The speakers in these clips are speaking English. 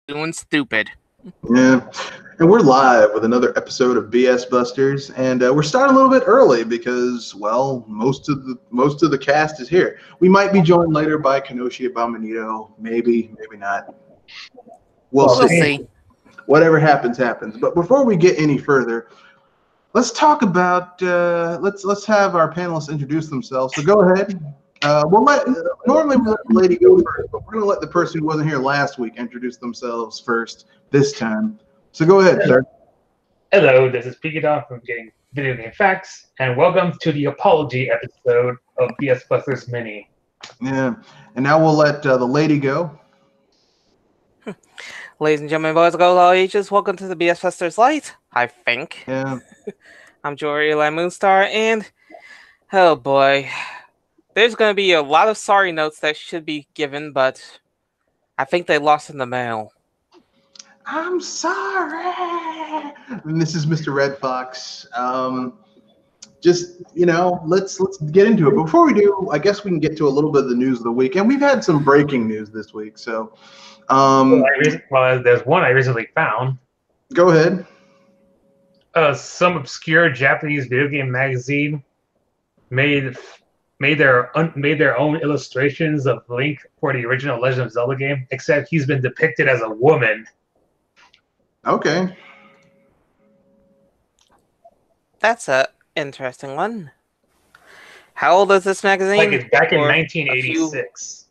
doing stupid. Yeah, and we're live with another episode of BS Busters, and we're starting a little bit early because, well, most of the cast is here. We might be joined later by Kenoshi Abominito, maybe not. We'll see. Whatever happens, happens. But before we get any further, let's talk about let's have our panelists introduce themselves. So go ahead. Normally we let the lady go first, but we're gonna let the person who wasn't here last week introduce themselves first this time. So go ahead, sir. Hello, this is Pedophile from Getting Video Game Facts, and welcome to the apology episode of BS Busters Mini. Yeah, and now we'll let the lady go. Ladies and gentlemen, boys, girls, all ages, welcome to the BS Busters Light, I think. Yeah. I'm Jory Eli Moonstar, and oh boy, there's going to be a lot of sorry notes that should be given, but I think they lost in the mail. I'm sorry. And this is Mr. Red Fox. Just, let's get into it. Before we do, I guess we can get to a little bit of the news of the week. And we've had some breaking news this week. So, there's one I recently found. Go ahead. Some obscure Japanese video game magazine made their own illustrations of Link for the original Legend of Zelda game, except he's been depicted as a woman. Okay. That's a interesting one. How old is this magazine? Like it's back in 1986.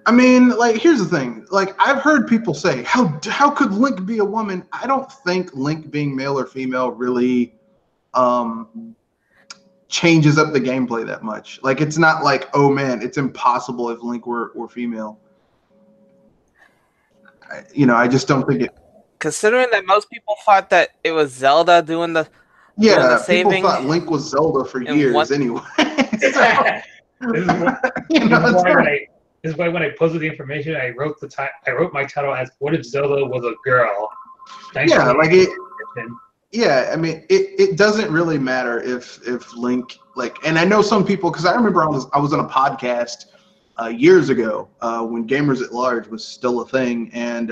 I mean, here's the thing. I've heard people say, how could Link be a woman? I don't think Link being male or female really changes up the gameplay that much. It's not like, oh man, it's impossible if Link were female. I just don't think it. Considering that most people thought that it was Zelda doing the saving. People thought Link was Zelda for years anyway. This is why when I posted the information, I wrote my title as "What if Zelda was a girl?" Yeah, I mean, it doesn't really matter if Link and I know some people, because I remember I was on a podcast years ago when Gamers at Large was still a thing, and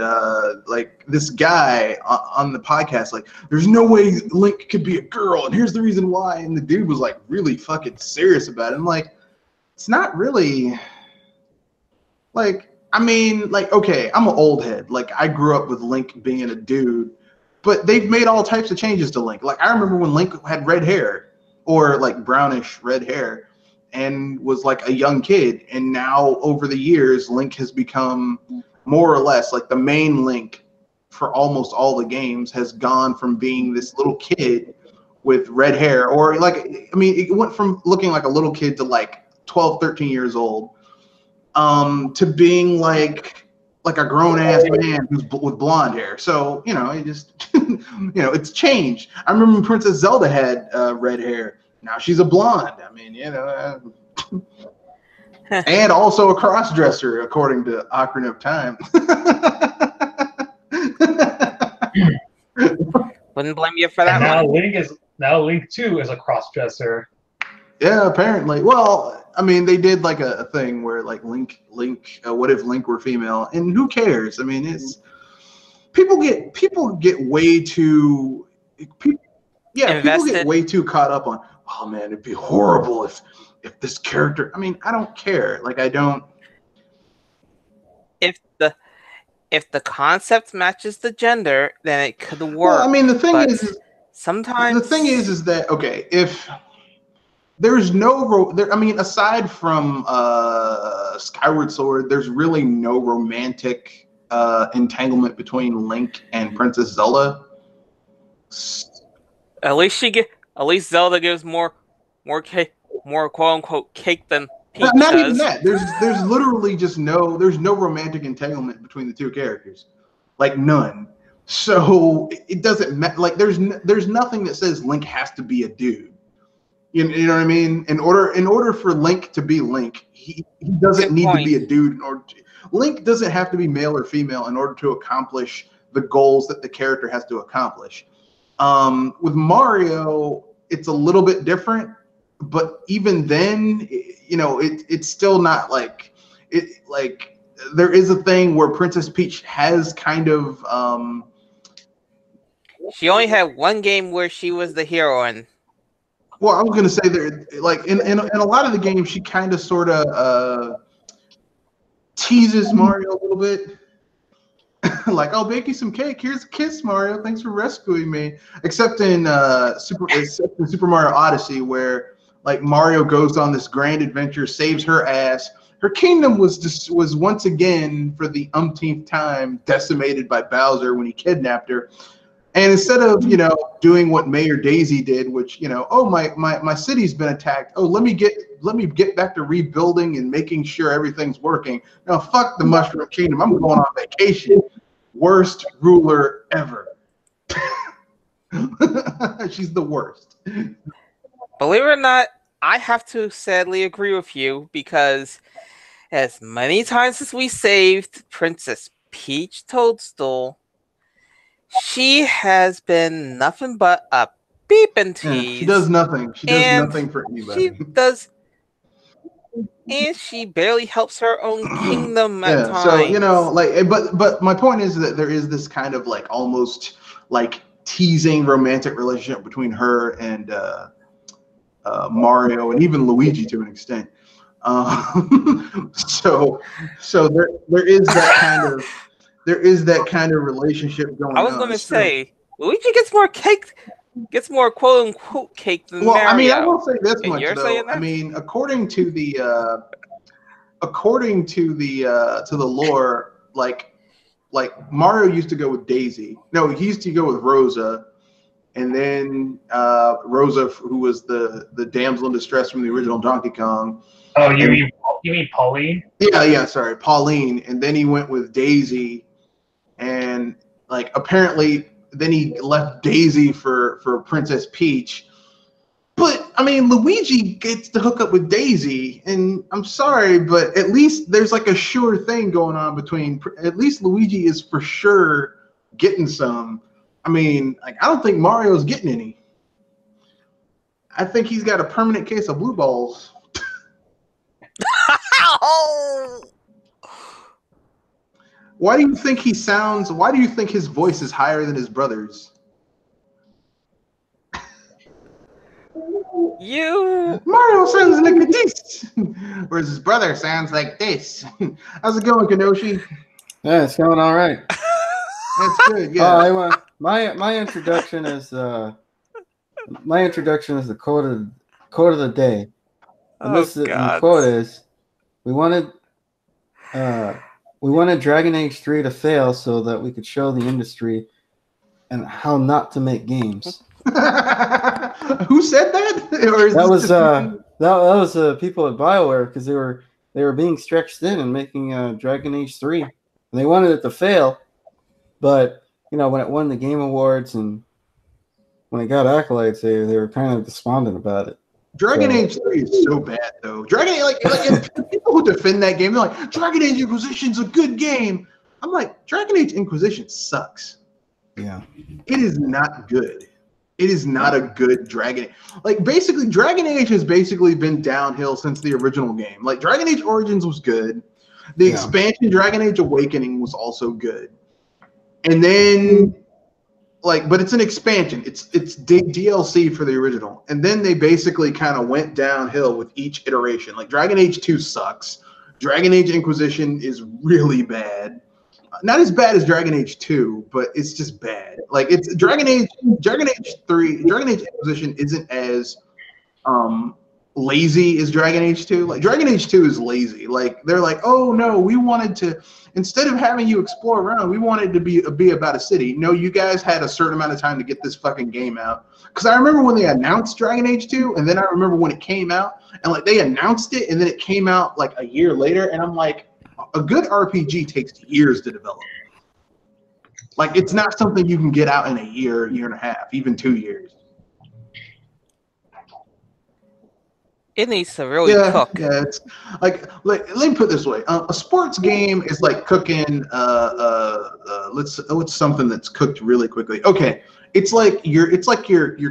this guy on the podcast, there's no way Link could be a girl, and here's the reason why, and the dude was really fucking serious about it. I'm like, it's not really okay, I'm an old head. I grew up with Link being a dude, but they've made all types of changes to Link. I remember when Link had red hair, or brownish red hair, and was a young kid, and now over the years Link has become more or less the main Link for almost all the games has gone from being this little kid with red hair, or it went from looking like a little kid to 12, 13 years old, to being like a grown-ass man with blonde hair. So, it just, it's changed. I remember when Princess Zelda had red hair. Now she's a blonde. I mean, and also a cross-dresser, according to Ocarina of Time. Wouldn't blame you for that. Now Link 2 is a cross-dresser. Yeah, apparently. Well, I mean, they did a thing where Link. What if Link were female? And who cares? I mean, it's people get way too. People get way too caught up on. Oh man, it'd be horrible if this character. I mean, I don't care. I don't. If the concept matches the gender, then it could work. Well, I mean, the thing is sometimes the thing is that okay, if there's aside from Skyward Sword, there's really no romantic entanglement between Link and Princess Zelda. At least Zelda gives more quote unquote cake than Peach does. Not even that. There's literally just there's no romantic entanglement between the two characters, none. So it doesn't matter. There's nothing that says Link has to be a dude. You know what I mean? In order for Link to be Link, he doesn't need to be a dude. Link doesn't have to be male or female in order to accomplish the goals that the character has to accomplish. With Mario, it's a little bit different, but even then, it's still not there is a thing where Princess Peach has kind of She only had one game where she was the heroine. well, I was gonna say there, like in a lot of the games, she kind of sort of teases Mario a little bit. Like, I'll bake you some cake. Here's a kiss, Mario. Thanks for rescuing me. Except in Super Mario Odyssey, where like Mario goes on this grand adventure, saves her ass. Her kingdom was once again, for the umpteenth time, decimated by Bowser when he kidnapped her. And instead of, doing what Mayor Daisy did, which, oh, my city's been attacked. Oh, let me get back to rebuilding and making sure everything's working. Now, fuck the Mushroom Kingdom. I'm going on vacation. Worst ruler ever. She's the worst. Believe it or not, I have to sadly agree with you, because as many times as we saved Princess Peach Toadstool, she has been nothing but a beeping tease. Yeah, she does nothing. She does nothing for anybody. And she barely helps her own kingdom at times. So but my point is that there is this kind of like almost like teasing romantic relationship between her and Mario, and even Luigi to an extent. So there is that kind of relationship going on. I was going to say Luigi gets more cake. Gets more quote unquote cake than Mario. I mean, I will say this much you're though. saying that? I mean, according to the lore, like Mario used to go with Daisy. No, he used to go with Rosa, and then Rosa, who was the damsel in distress from the original Donkey Kong. Oh, you mean Pauline? Yeah, sorry, Pauline. And then he went with Daisy, and like apparently. Then he left Daisy for Princess Peach. But, I mean, Luigi gets to hook up with Daisy, and I'm sorry, but at least there's like a sure thing going on between, at least Luigi is for sure getting some. I mean, like, I don't think Mario's getting any. I think he's got a permanent case of blue balls. Why do you think his voice is higher than his brother's? Mario sounds like this, whereas his brother sounds like this. How's it going, Kenoshi? Yeah, it's going all right. That's good. Yeah. My introduction is the quote of the day. And the quote is, we wanted Dragon Age 3 to fail so that we could show the industry and how not to make games. Who said that? That was people at BioWare, because they were being stretched thin and making Dragon Age 3, and they wanted it to fail. But when it won the Game Awards and when it got accolades, they were kind of despondent about it. Dragon Age 3 is so bad, though. Dragon Age, like people who defend that game, they're like, Dragon Age Inquisition's a good game. I'm like, Dragon Age Inquisition sucks. Yeah. It is not good. It is not a good Dragon Age. Like, basically, Dragon Age has basically been downhill since the original game. Like, Dragon Age Origins was good. The expansion, Dragon Age Awakening, was also good. And then... but it's an expansion. It's DLC for the original. And then they basically kind of went downhill with each iteration. Like Dragon Age 2 sucks. Dragon Age Inquisition is really bad. Not as bad as Dragon Age 2, but it's just bad. Like it's Dragon Age 3, Dragon Age Inquisition isn't as lazy as Dragon Age 2. Like Dragon Age 2 is lazy. Like they're like, oh no, we wanted to, instead of having you explore around, we wanted to be about a city. No, you guys had a certain amount of time to get this fucking game out. Because I remember when they announced Dragon Age 2, and then I remember when it came out, and like they announced it, and then it came out like a year later, and I'm like, a good RPG takes years to develop. Like it's not something you can get out in a year and a half, even 2 years. It needs to really cook. Yeah, it's like let me put it this way: a sports game is like cooking. What's something that's cooked really quickly? Okay, it's like you're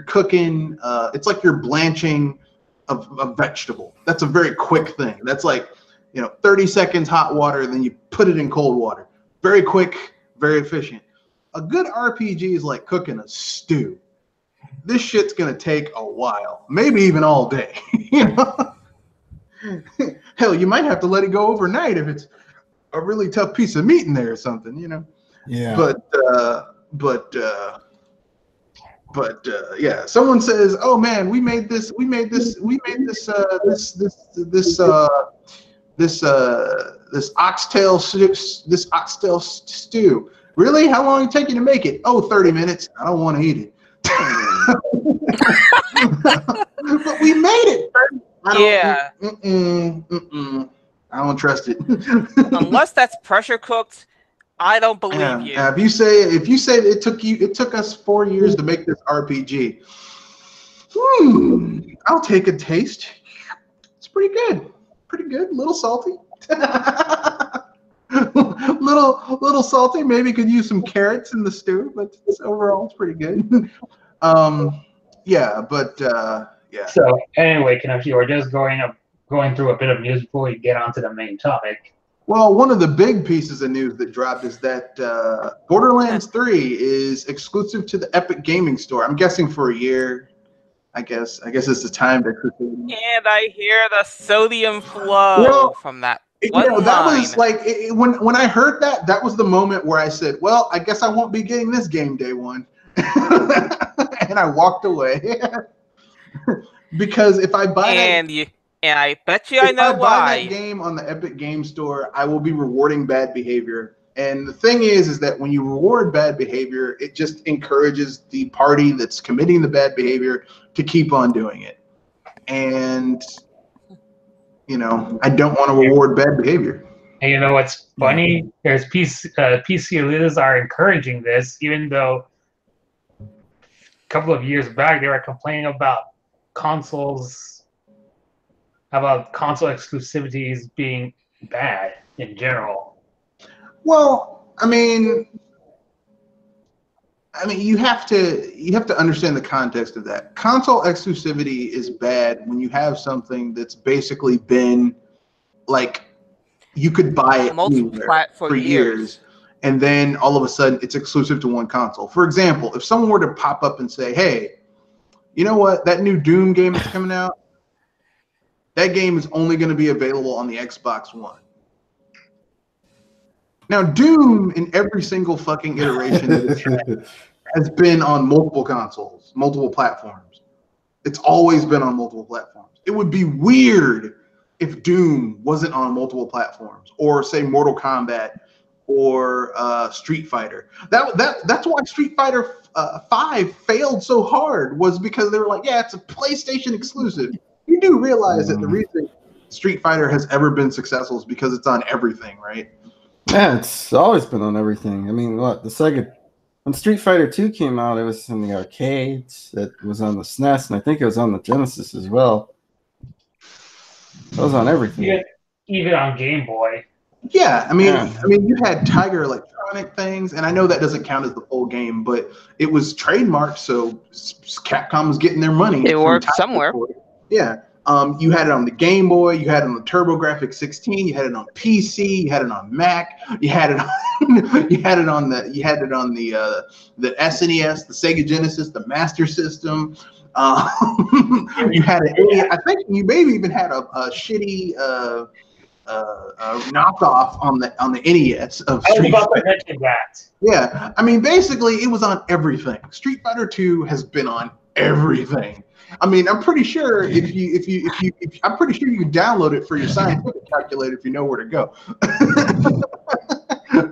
cooking. It's like you're blanching a vegetable. That's a very quick thing. That's like 30 seconds hot water, then you put it in cold water. Very quick, very efficient. A good RPG is like cooking a stew. This shit's gonna take a while, maybe even all day. Hell, you might have to let it go overnight if it's a really tough piece of meat in there or something. Yeah. But yeah, someone says, "Oh man, we made this oxtail stew. Really? How long did it take you to make it? Oh, 30 minutes. I don't want to eat it." But we made it. I don't trust it. Unless that's pressure cooked, I don't believe you. If you say it took us 4 years to make this RPG, I'll take a taste. It's pretty good. Pretty good. A little salty. little salty. Maybe could use some carrots in the stew, but overall it's pretty good. Yeah. So anyway, Kenoshi, we're just going through a bit of news before we get onto the main topic. Well, one of the big pieces of news that dropped is that Borderlands 3 is exclusive to the Epic Gaming Store. I'm guessing for a year. I guess it's the time to. And I hear the sodium flow from that. That was like when I heard that, that was the moment where I said, "Well, I guess I won't be getting this game day one," and I walked away. Because if I buy and I bet you I know why. If I buy that game on the Epic Game Store, I will be rewarding bad behavior. And the thing is that when you reward bad behavior, it just encourages the party that's committing the bad behavior to keep on doing it. And I don't want to reward bad behavior. And you know what's funny? There's PC elites are encouraging this, even though a couple of years back they were complaining about console exclusivities being bad in general. Well, I mean, you have to understand the context of that. Console exclusivity is bad when you have something that's basically been like you could buy it anywhere for years, and then all of a sudden it's exclusive to one console. For example, if someone were to pop up and say, "Hey, you know what? That new Doom game that's coming out, that game is only going to be available on the Xbox One." Now, Doom in every single fucking iteration has been on multiple consoles, multiple platforms. It's always been on multiple platforms. It would be weird if Doom wasn't on multiple platforms, or say Mortal Kombat or Street Fighter. That's why Street Fighter 5 failed so hard, was because they were like, yeah, it's a PlayStation exclusive. You do realize that the reason Street Fighter has ever been successful is because it's on everything, right? Yeah, it's always been on everything. I mean, when Street Fighter 2 came out, it was in the arcades. It was on the SNES, and I think it was on the Genesis as well. It was on everything. Even on Game Boy. Yeah, I mean, you had Tiger Electronic things, and I know that doesn't count as the full game, but it was trademarked, so Capcom was getting their money. It worked somewhere. Yeah. You had it on the Game Boy, you had it on the TurboGrafx 16, you had it on PC, you had it on Mac, you had it on the SNES, the Sega Genesis, the Master System. You had I think you maybe even had a shitty knockoff on the NES of Street Fighter. Yeah, I mean, basically it was on everything. Street Fighter 2 has been on everything. I mean, I'm pretty sure if you I'm pretty sure you can download it for your scientific calculator if you know where to go.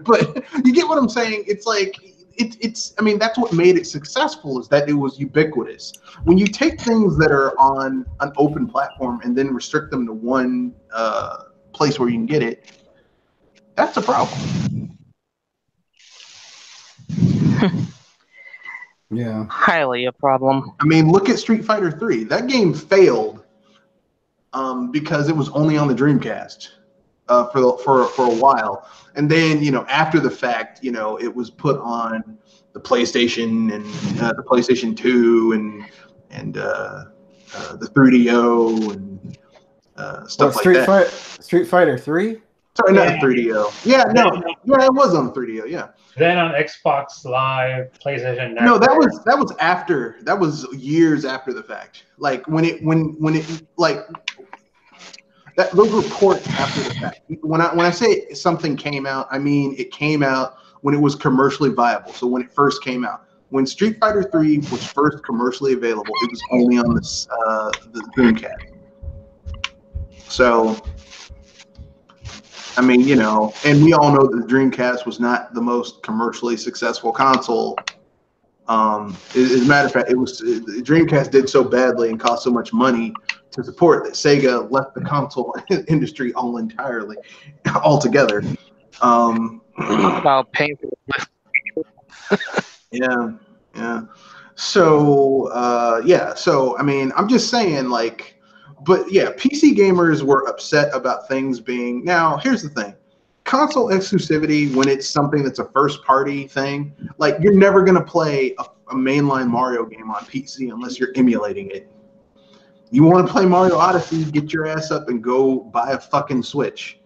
But you get what I'm saying? It's like it's I mean, that's what made it successful, is that it was ubiquitous. When you take things that are on an open platform and then restrict them to one place where you can get it, that's a problem. Yeah, highly a problem. I mean, look at Street Fighter 3. That game failed because it was only on the Dreamcast for a while, and then after the fact, it was put on the PlayStation and the PlayStation 2 and the 3DO and stuff like that. Street Fighter 3? Sorry, not 3DO. Yeah, no, yeah, it was on 3DO. Yeah. Then on Xbox Live, PlayStation Network. No, that was after. That was years after the fact. Like when it like that. Those were ports after the fact. When I say something came out, I mean it came out when it was commercially viable. So when it first came out, when Street Fighter 3 was first commercially available, it was only on the Dreamcast. So, I mean, and we all know that the Dreamcast was not the most commercially successful console. As a matter of fact, the Dreamcast did so badly and cost so much money to support that Sega left the console industry altogether. About painful. Yeah. So, So, I mean, I'm just saying, like. But yeah, PC gamers were upset about things being. Now, here's the thing: console exclusivity, when it's something that's a first-party thing, like you're never gonna play a mainline Mario game on PC unless you're emulating it. You want to play Mario Odyssey? Get your ass up and go buy a fucking Switch.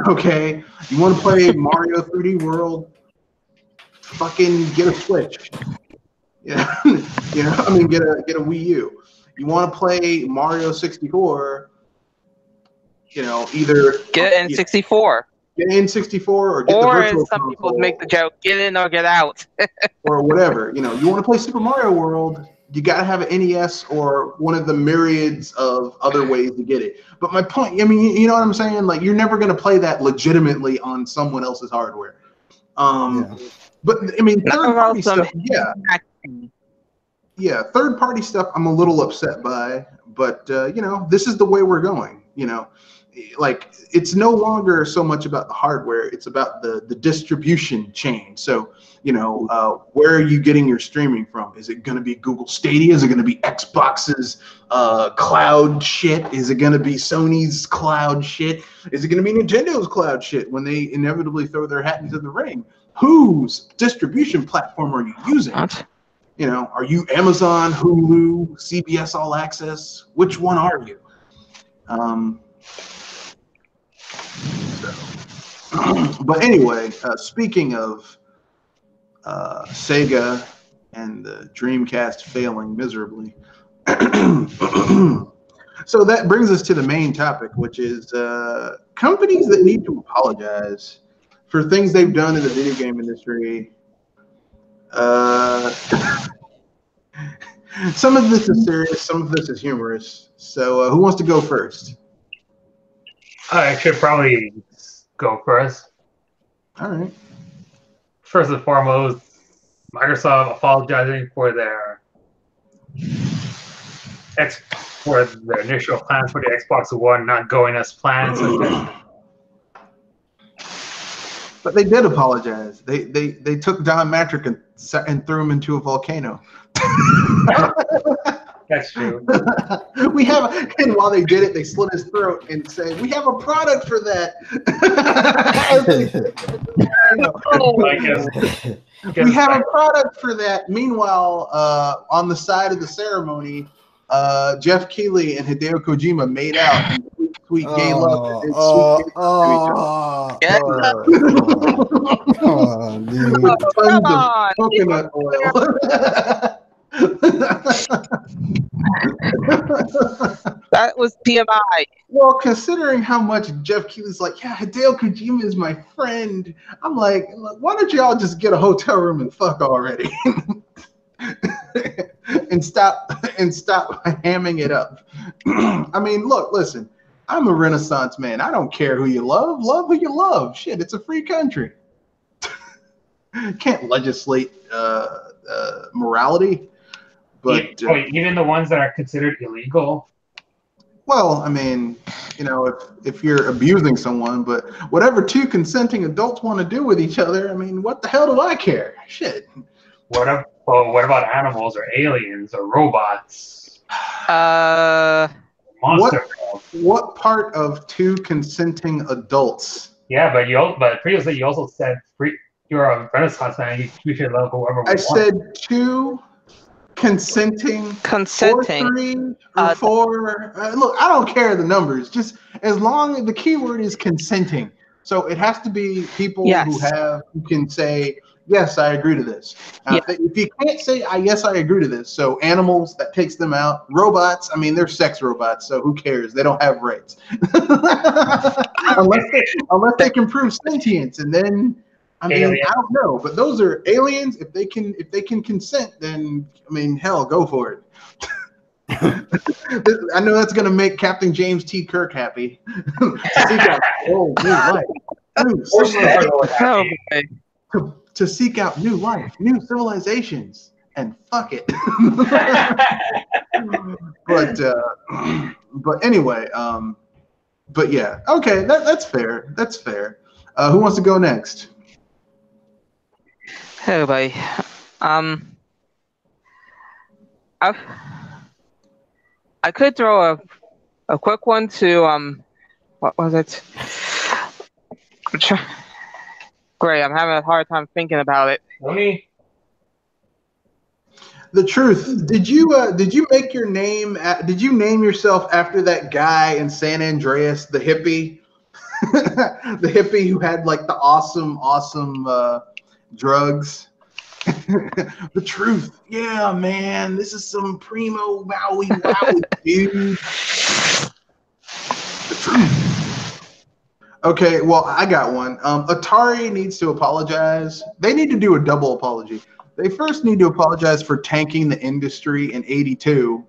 Okay? You want to play Mario 3D World? Fucking get a Switch. Yeah, I mean, get a Wii U. You want to play Mario 64, either get an N64. Get an N64 or get the virtual some console, people make the joke, get in or get out. or whatever. You want to play Super Mario World, you got to have an NES or one of the myriads of other ways to get it. But my point, I mean, you know what I'm saying? Like, you're never going to play that legitimately on someone else's hardware. But, I mean, third-party stuff, yeah. Yeah, third-party stuff I'm a little upset by, but, this is the way we're going, Like, it's no longer so much about the hardware, it's about the distribution chain. So, where are you getting your streaming from? Is it going to be Google Stadia? Is it going to be Xbox's cloud shit? Is it going to be Sony's cloud shit? Is it going to be Nintendo's cloud shit when they inevitably throw their hat into the ring? Whose distribution platform are you using? What? Are you Amazon, Hulu, CBS All Access? Which one are you? But anyway, speaking of Sega and the Dreamcast failing miserably, so that brings us to the main topic, which is companies that need to apologize for things they've done in the video game industry. Some of this is serious, some of this is humorous. So who wants to go first? I should probably go first. All right. First and foremost, Microsoft apologizing for their initial plans for the Xbox One not going as planned. But they did apologize. They took Don Matrick and threw him into a volcano. That's true. And while they did it, they slit his throat and said, "We have a product for that." We have a product for that. Meanwhile, on the side of the ceremony, Jeff Keighley and Hideo Kojima made out in sweet gay love. Dude. With tons of coconut oil. That was TMI. Well, considering how much Jeff Keighley's like, yeah, Hideo Kojima is my friend. I'm like, why don't y'all just get a hotel room and fuck already? and stop hamming it up. I mean, listen, I'm a Renaissance man. I don't care who you love. Love who you love. Shit, it's a free country. Can't legislate morality. But even the ones that are considered illegal. Well, I mean, if you're abusing someone, but whatever two consenting adults want to do with each other, I mean, what the hell do I care? Shit. What about animals or aliens or robots? Monster. What part of two consenting adults? Yeah, but previously you also said you're a Renaissance man. You should love whoever. I said two consenting, Consenting. or 3 or 4. Look, I don't care the numbers. Just as long as the keyword is consenting. So it has to be people who can say, yes, I agree to this. If you can't say, yes, I agree to this. So animals, that takes them out. Robots, I mean, they're sex robots, so who cares? They don't have rights. unless they can prove sentience, and then I mean, I don't know, but those are aliens. If they can consent, then I mean, hell, go for it. I know that's gonna make Captain James T. Kirk happy. To seek out new life, to seek out new life, new civilizations, and fuck it. But anyway, but yeah, okay, that's fair. That's fair. Who wants to go next? Hey, buddy. I could throw a quick one to what was it? Great, I'm having a hard time thinking about it. The truth. Did you make your name? Did you name yourself after that guy in San Andreas, the hippie, the hippie who had like the awesome drugs? The truth. Yeah, man, this is some primo wowie dude. The truth. Okay, well, I got one. Atari needs to apologize. They need to do a double apology. They first need to apologize for tanking the industry in '82.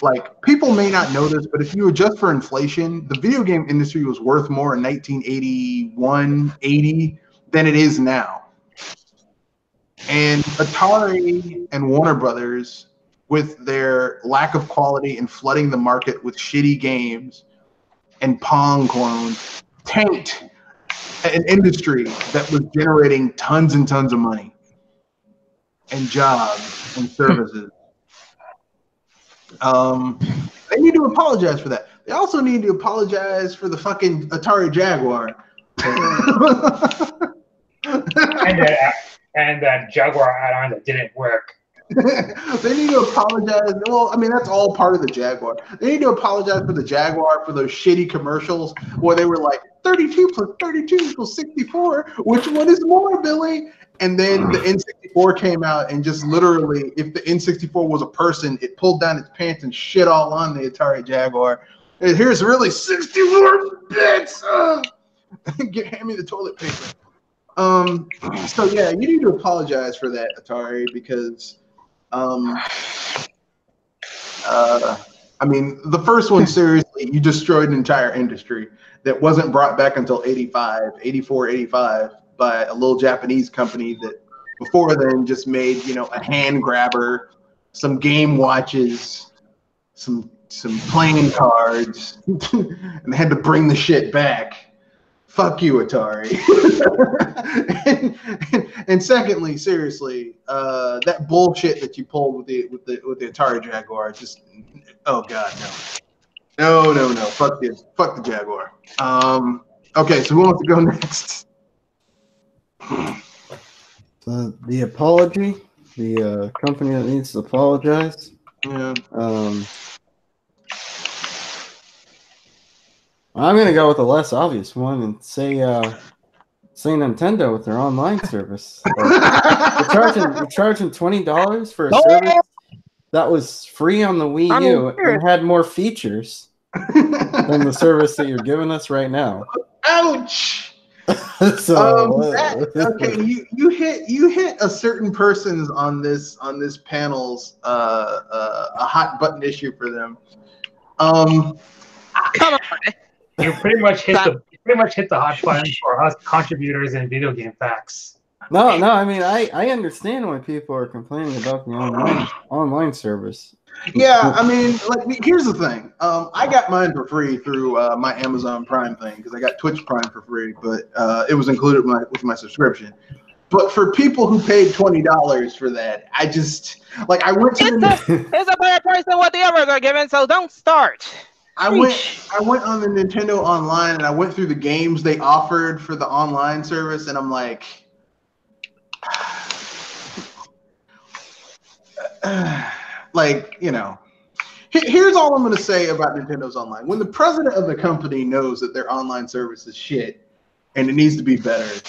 Like, people may not know this, but if you adjust for inflation, the video game industry was worth more in 1981, 80 than it is now. And Atari and Warner Brothers, with their lack of quality and flooding the market with shitty games and Pong clones, tanked an industry that was generating tons and tons of money and jobs and services. They need to apologize for that. They also need to apologize for the fucking Atari Jaguar. and that Jaguar add-on that didn't work. They need to apologize. Well, I mean, that's all part of the Jaguar. They need to apologize for the Jaguar for those shitty commercials where they were like, 32 plus 32 equals 64. Which one is more, Billy? And then the N64 came out, and just literally, if the N64 was a person, it pulled down its pants and shit all on the Atari Jaguar. And here's really 64 bits. Hand me the toilet paper. So yeah, you need to apologize for that, Atari, because I mean, the first one, seriously, you destroyed an entire industry that wasn't brought back until 84, 85 by a little Japanese company that before then just made, you know, a hand grabber, some game watches, some playing cards, and they had to bring the shit back. Fuck you, Atari. and secondly, seriously, that bullshit that you pulled with the Atari Jaguar, just, oh god, no. Fuck the Jaguar. Okay, so who wants to go next? The apology, the company that needs to apologize. Yeah. I'm gonna go with the less obvious one and say Nintendo with their online service. You're charging $20 for a service that was free on the Wii U and had more features than the service that you're giving us right now. Ouch! So okay, you hit a certain person's on this panel's a hot button issue for them. Come on. You pretty much hit the hot button for us contributors in Video Game Facts. No, I mean I understand why people are complaining about the online service. Yeah, I mean, like, here's the thing. I got mine for free through my Amazon Prime thing because I got Twitch Prime for free, but it was included with my subscription. But for people who paid $20 for that, I just I went to it's a better price than what the others are giving, so don't start. I went on the Nintendo Online and I went through the games they offered for the online service, and I'm like, like, you know, here's all I'm going to say about Nintendo's online. When the president of the company knows that their online service is shit and it needs to be better,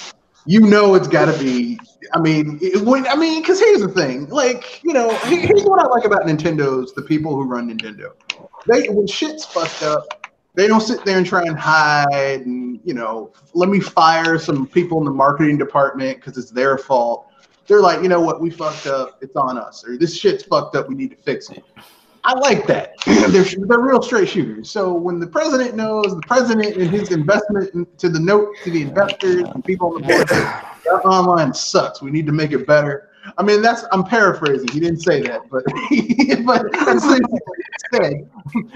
you know it's got to be. I mean, because here's the thing. Like, you know, here's what I like about Nintendo's the people who run Nintendo. When shit's fucked up, they don't sit there and try and hide and, you know, let me fire some people in the marketing department because it's their fault. They're like, you know what, we fucked up. It's on us. Or this shit's fucked up. We need to fix it. I like that. They're real straight shooters. So when the president knows, the president and his investment to the investors and people on the board, our online sucks. We need to make it better. I mean, I'm paraphrasing. He didn't say that, but that's what he said.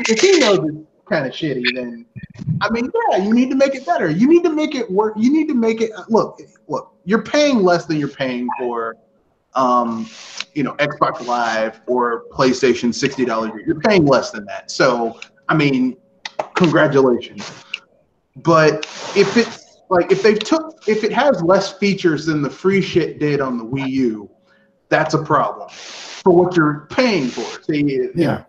If he knows it's kind of shitty, then I mean, yeah, you need to make it better. You need to make it work. You need to make it look. You're paying less than you're paying for, you know, Xbox Live or PlayStation $60 a year. You're paying less than that. So, I mean, congratulations. But if it's like if it has less features than the free shit did on the Wii U, that's a problem for what you're paying for. See, Yeah.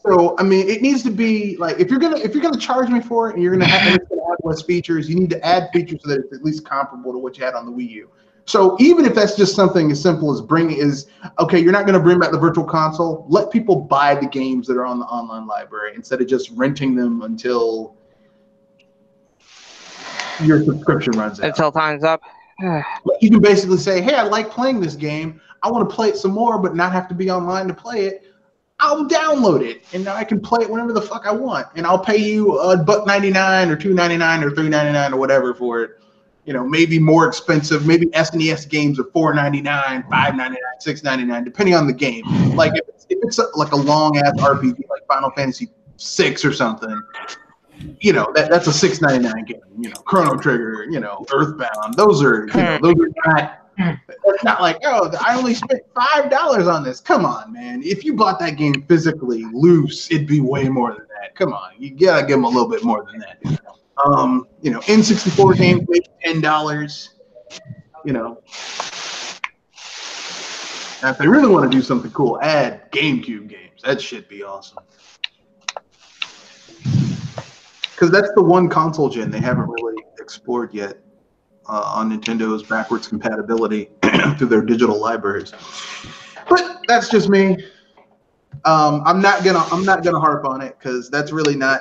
So I mean, it needs to be like if you're gonna charge me for it and you're gonna add less features, you need to add features so that it's at least comparable to what you had on the Wii U. So even if that's just something as simple as you're not gonna bring back the virtual console. Let people buy the games that are on the online library instead of just renting them until your subscription runs out. Until time's up. You can basically say, hey, I like playing this game. I want to play it some more, but not have to be online to play it. I'll download it, and now I can play it whenever the fuck I want. And I'll pay you $1.99 or $2.99 or $3.99 or whatever for it. You know, maybe more expensive. Maybe SNES games are $4.99, $5.99, $6.99, depending on the game. Like if it's like a long ass RPG like Final Fantasy VI or something, you know, that's a $6.99 game. You know, Chrono Trigger, you know, Earthbound. Those are not. It's not like, oh, I only spent $5 on this. Come on, man. If you bought that game physically loose, it'd be way more than that. Come on, you gotta give them a little bit more than that. You know, N64 games maybe $10. You know, now if they really want to do something cool, add GameCube games. That shit be awesome. Because that's the one console gen they haven't really explored yet on Nintendo's backwards compatibility through their digital libraries. But that's just me. I'm not gonna harp on it because that's really not.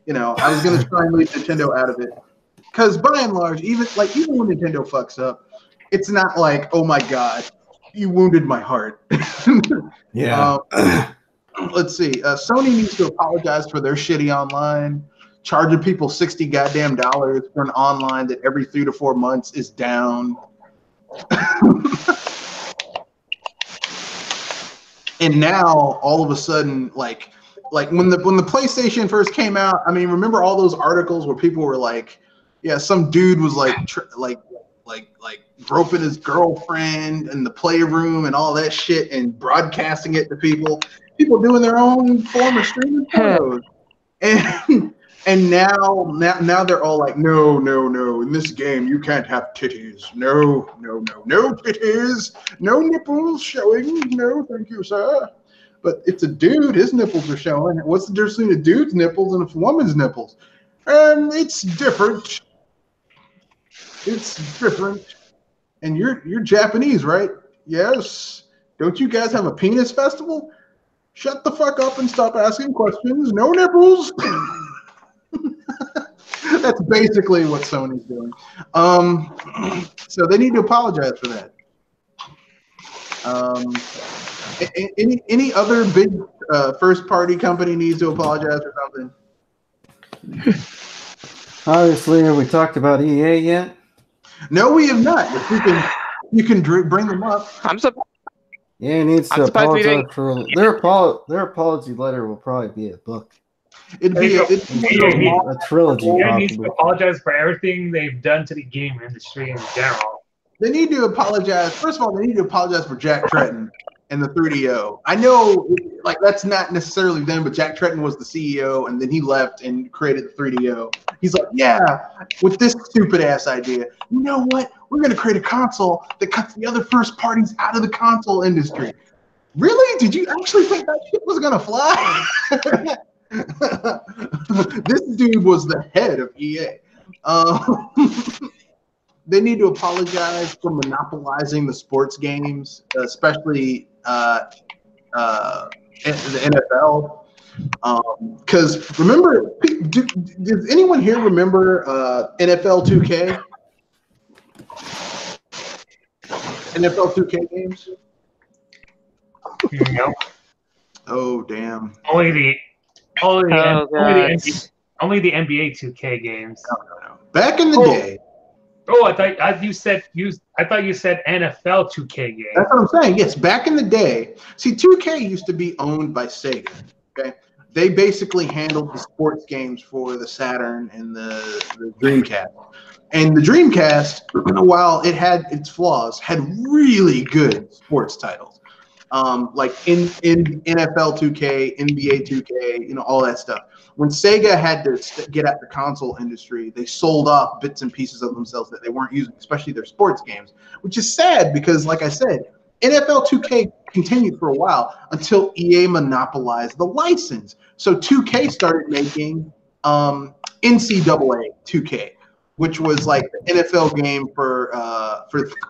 You know, I was gonna try and leave Nintendo out of it because by and large, even when Nintendo fucks up, it's not like, oh my god, you wounded my heart. Yeah. Let's see. Sony needs to apologize for their shitty online. Charging people $60 goddamn for an online that every 3 to 4 months is down. And now all of a sudden, like when the PlayStation first came out, I mean, remember all those articles where people were like, yeah, some dude was like groping his girlfriend in the playroom and all that shit and broadcasting it to people. People doing their own form of streaming photos. And now they're all like, no. In this game, you can't have titties. No titties. No nipples showing. No, thank you, sir. But it's a dude. His nipples are showing. What's the difference between a dude's nipples and a woman's nipples? It's different. It's different. And you're Japanese, right? Yes. Don't you guys have a penis festival? Shut the fuck up and stop asking questions. No nipples. That's basically what Sony's doing. So they need to apologize for that. Any other big first-party company needs to apologize for something? Obviously, have we talked about EA yet? No, we have not. If you can bring them up. I'm surprised. EA needs to apologize for their apology letter will probably be a book. It'd be a trilogy. EA needs to apologize for everything they've done to the game industry in general. They need to apologize. First of all, they need to apologize for Jack Tretton and the 3DO. I know, like, that's not necessarily them, but Jack Tretton was the CEO, and then he left and created the 3DO. He's like, yeah, with this stupid-ass idea, you know what? We're going to create a console that cuts the other first parties out of the console industry. Really? Did you actually think that shit was gonna fly? This dude was the head of EA. They need to apologize for monopolizing the sports games, especially the NFL. Because remember, does anyone here remember NFL 2K? NFL 2K games? Nope. Oh damn! Only the NBA 2K games. No. Back in the day. Oh, I thought you said NFL 2K games. That's what I'm saying. Yes, back in the day. See, 2K used to be owned by Sega. Okay, they basically handled the sports games for the Saturn and the Dreamcast. And the Dreamcast, while it had its flaws, had really good sports titles. Like in NFL 2K, NBA 2K, all that stuff. When Sega had to get at the console industry, they sold off bits and pieces of themselves that they weren't using, especially their sports games, which is sad because, like I said, NFL 2K continued for a while until EA monopolized the license. So 2K started making NCAA 2K, which was like the NFL game for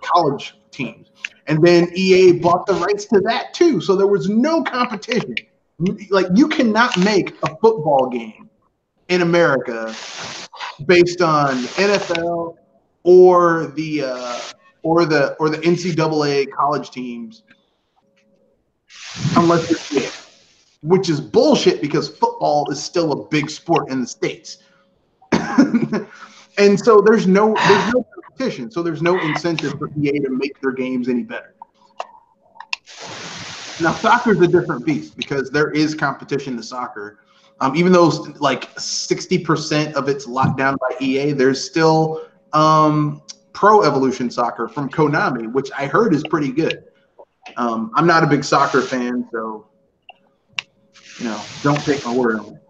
college teams. And then EA bought the rights to that too. So there was no competition. Like, you cannot make a football game in America based on NFL or the NCAA college teams unless you're EA, which is bullshit because football is still a big sport in the States. And so there's no competition, so there's no incentive for EA to make their games any better. Now, soccer's a different beast because there is competition to soccer. Even though like 60% of it's locked down by EA, there's still Pro Evolution Soccer from Konami, which I heard is pretty good. I'm not a big soccer fan, so don't take my word on it.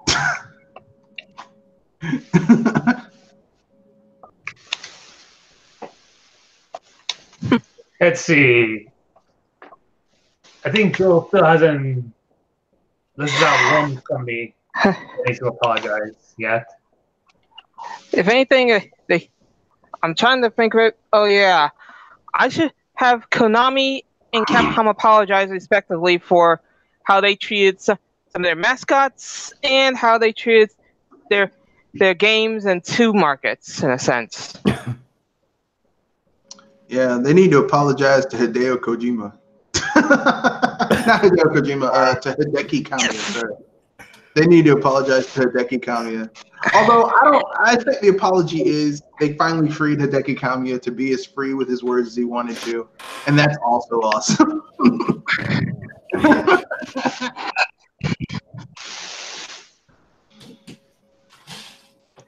Let's see. I think Joe still hasn't. This is not one from me. I need to apologize yet. If anything, I'm trying to think of it. Oh yeah, I should have Konami and Capcom apologize respectively for how they treated some of their mascots and how they treated their games and two markets in a sense. Yeah, they need to apologize to Hideo Kojima. Not Hideo Kojima, to Hideki Kamiya. Sorry. They need to apologize to Hideki Kamiya. Although I think the apology is they finally freed Hideki Kamiya to be as free with his words as he wanted to, and that's also awesome.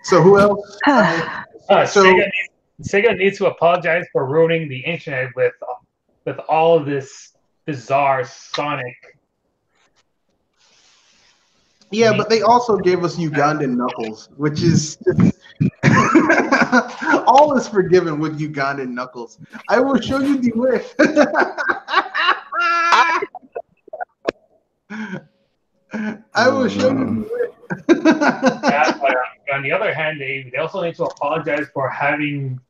So who else? Sega needs to apologize for ruining the internet with all of this bizarre Sonic. Yeah, but they also gave us Ugandan Knuckles, which is all is forgiven with Ugandan Knuckles. I will show you the way. I will show you the way. Yeah, but on the other hand, they also need to apologize for having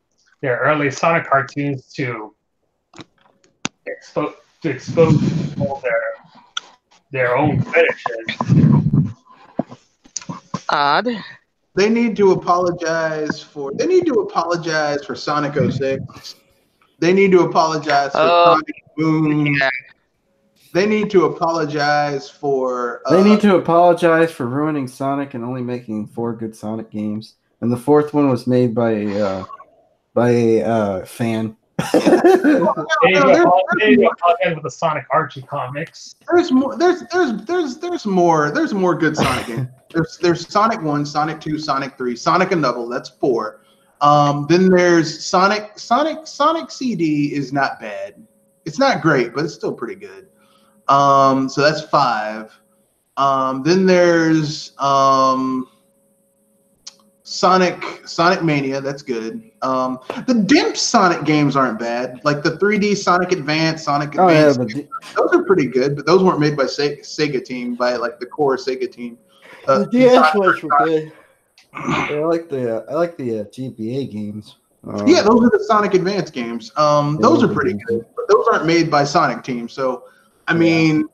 their early Sonic cartoons to expose all their own fetishes. Odd. They need to apologize for Sonic 06. They need to apologize for Sonic Boom. Yeah. They need to apologize for. They need to apologize for ruining Sonic and only making 4 good Sonic games, and the 4th one was made by a fan. They need to apologize with the Sonic Archie comics. There's more good Sonic games. There's Sonic 1, Sonic 2, Sonic 3, Sonic and Knuckles. That's 4. Then there's Sonic CD is not bad. It's not great, but it's still pretty good. So that's 5. Then there's Sonic Mania. That's good. The DIMP Sonic games aren't bad. Like the 3D Sonic Advance, Sonic Advance, those are pretty good. But those weren't made by Sega team, by like the core Sega team. The DS ones were good. Yeah, I like the GBA games. Yeah, those are the Sonic Advance games. Those are pretty good, but those aren't made by Sonic Team. So, I mean,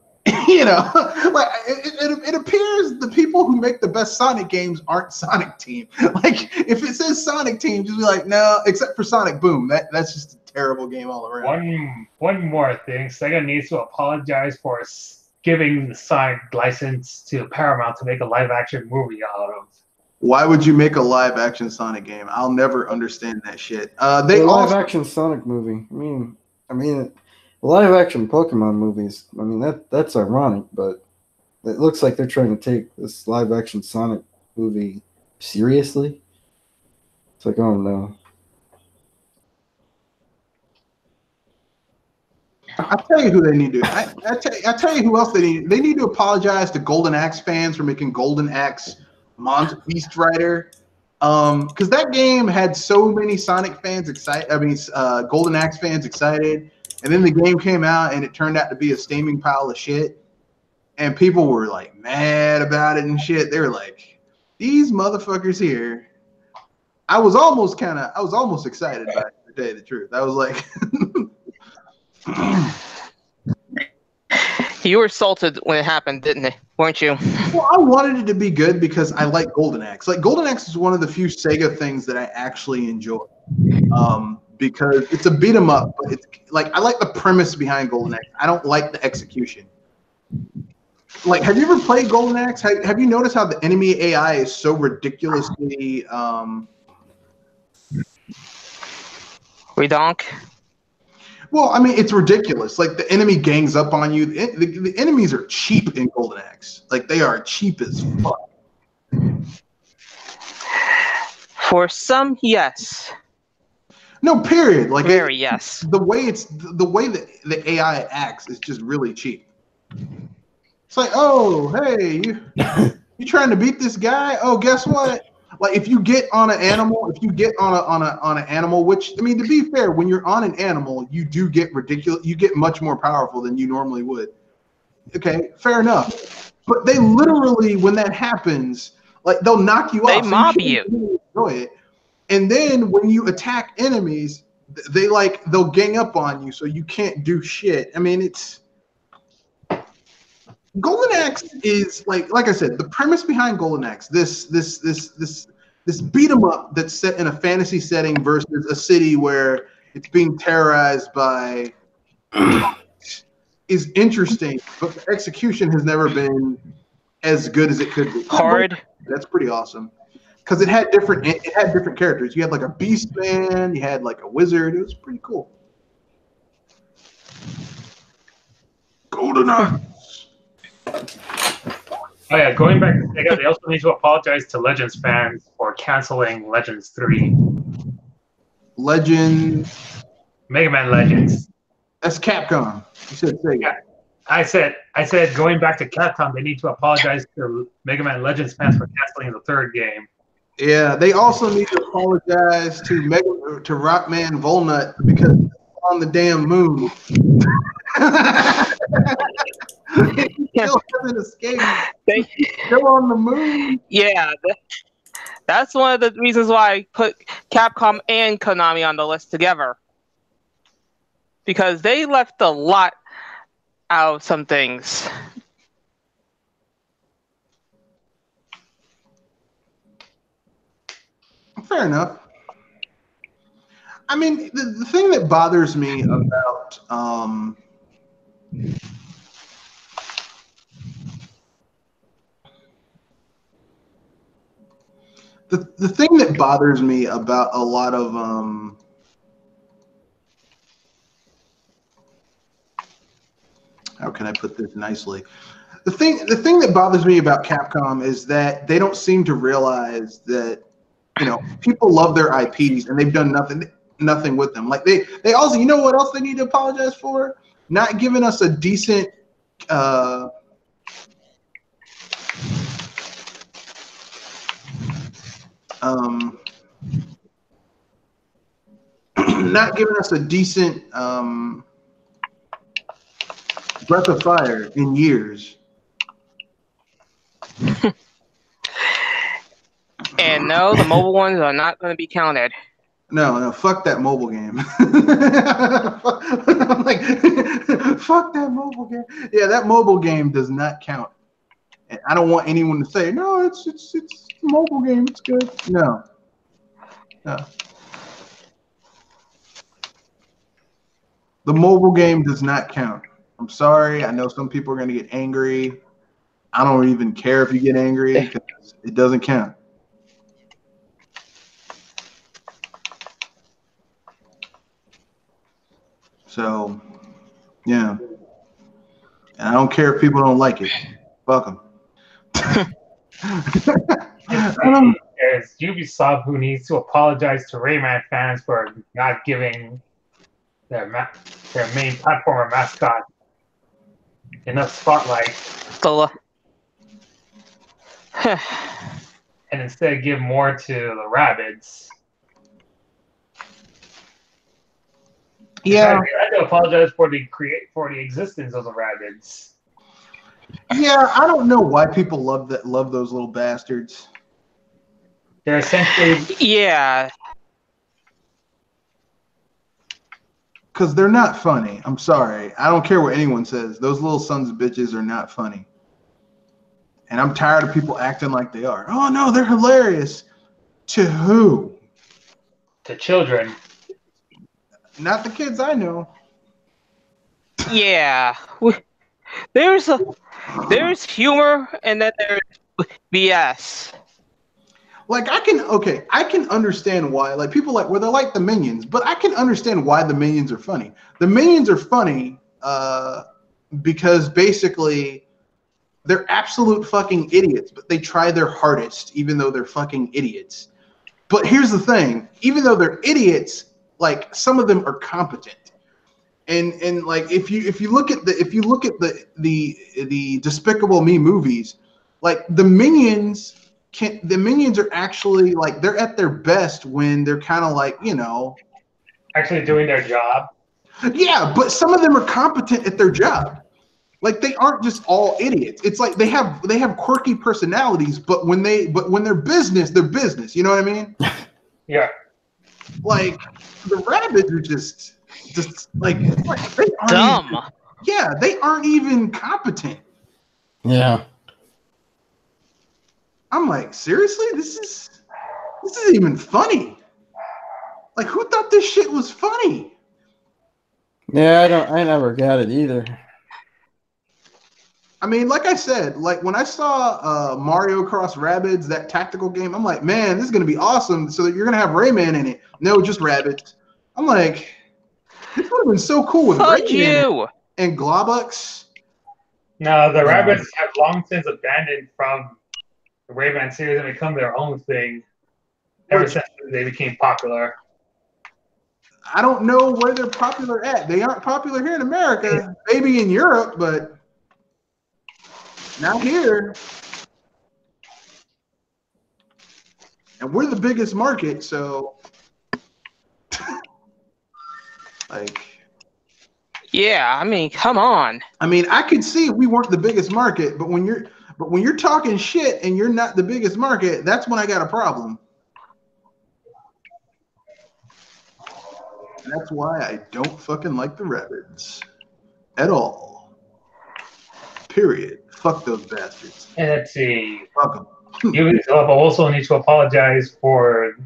you know, like it appears the people who make the best Sonic games aren't Sonic Team. Like, if it says Sonic Team, just be like, no, except for Sonic Boom. That's just a terrible game all around. One more thing, Sega needs to apologize for giving the Sonic license to Paramount to make a live-action movie out of. Why would you make a live-action Sonic game? I'll never understand that shit. Live-action Sonic movie. I mean, live-action Pokemon movies. I mean, that's ironic, but it looks like they're trying to take this live-action Sonic movie seriously. It's like, oh no. I'll tell you who they need to. I tell you who else they need. They need to apologize to Golden Axe fans for making Golden Axe Beast Rider, because that game had so many Sonic fans excited. I mean, Golden Axe fans excited, and then the game came out and it turned out to be a steaming pile of shit, and people were like mad about it and shit. They were like, "These motherfuckers here." I was almost excited about it, to tell you the truth. I was like, you were salted when it happened, didn't it? Weren't you? Well, I wanted it to be good because I like Golden Axe. Like, Golden Axe is one of the few Sega things that I actually enjoy, because it's a beat 'em up. But it's like, I like the premise behind Golden Axe. I don't like the execution. Like, have you ever played Golden Axe? Have you noticed how the enemy AI is so ridiculously redonk? Well, I mean, it's ridiculous. Like, the enemy gangs up on you. The enemies are cheap in Golden Axe. Like, they are cheap as fuck. For some, yes. No, period. Like, very yes. The way that the AI acts is just really cheap. It's like, oh, hey, you trying to beat this guy? Oh, guess what? Like, if you get on an animal, on an animal, which, I mean, to be fair, when you're on an animal, you do get ridiculous. You get much more powerful than you normally would. Okay, fair enough. But they literally, when that happens, like, they'll knock you off. They mob you. Really enjoy it. And then when you attack enemies, they'll gang up on you, so you can't do shit. I mean, it's Golden Axe is like I said, the premise behind Golden Axe, this beat 'em up that's set in a fantasy setting versus a city where it's being terrorized by is interesting, but the execution has never been as good as it could be. Hard. That's pretty awesome. Because it had different characters. You had like a beast man, you had like a wizard. It was pretty cool. Golden Axe. Oh yeah, going back to Sega, they also need to apologize to Legends fans for canceling Legends 3. Legends. Mega Man Legends. That's Capcom. You said Sega. Yeah. I said going back to Capcom, they need to apologize to Mega Man Legends fans for canceling the third game. Yeah, they also need to apologize to Rockman Volnut because he's on the damn moon. He still hasn't escaped. He's still on the moon. Yeah, that's one of the reasons why I put Capcom and Konami on the list together. Because they left a lot out of some things. Fair enough. I mean, the thing that bothers me about the thing that bothers me about a lot of how can I put this nicely? The thing that bothers me about Capcom is that they don't seem to realize that, you know, people love their IPs and they've done nothing with them. Like they also, you know what else they need to apologize for? Not giving us a decent not giving us a decent breath of fire in years. And no, the mobile ones are not going to be counted. No, fuck that mobile game. I'm like, fuck that mobile game. Yeah, that mobile game does not count. And I don't want anyone to say, no, it's a mobile game, it's good. No. The mobile game does not count. I'm sorry. I know some people are going to get angry. I don't even care if you get angry because it doesn't count. So, yeah. And I don't care if people don't like it. Fuck them. There's Ubisoft who needs to apologize to Rayman fans for not giving their main platformer mascot enough spotlight, and instead give more to the Rabbids. Yeah, I had to apologize for the existence of the Rabbids. Yeah, I don't know why people love those little bastards. They're essentially because they're not funny. I'm sorry. I don't care what anyone says. Those little sons of bitches are not funny. And I'm tired of people acting like they are. Oh, no, they're hilarious. To who? To children. Not the kids I know. Yeah. There's humor and then there's BS. Like, I can understand why. Like, people like, well, they're like the Minions. But I can understand why the Minions are funny. The Minions are funny because basically they're absolute fucking idiots, but they try their hardest, even though they're fucking idiots. But here's the thing: even though they're idiots, like some of them are competent. And like if you look at the Despicable Me movies, like the Minions are actually like they're at their best when they're kind of like, you know, actually doing their job. Yeah, but some of them are competent at their job. Like they aren't just all idiots. It's like they have quirky personalities, but when they're business, they're business. You know what I mean? Yeah. Like the Rabbids are just like they aren't dumb. They aren't even competent. Yeah. I'm like, seriously, this isn't even funny. Like, who thought this shit was funny? Yeah, I never got it either. I mean, like I said, like when I saw Mario Cross Rabbids, that tactical game, I'm like, man, this is gonna be awesome. So that you're gonna have Rayman in it. No, just Rabbids. I'm like, this would have been so cool with Rayman and Globux. No, the Rabbids have long since abandoned from the Rayman series and become their own thing ever since they became popular. I don't know where they're popular at. They aren't popular here in America. Maybe in Europe, but not here. And we're the biggest market, so like. Yeah, I mean, come on. I mean, I could see we weren't the biggest market, but when you're talking shit and you're not the biggest market, that's when I got a problem. And that's why I don't fucking like the Rabbids at all. Period. Fuck those bastards. And let's see. Fuck them. Ubisoft also needs to apologize for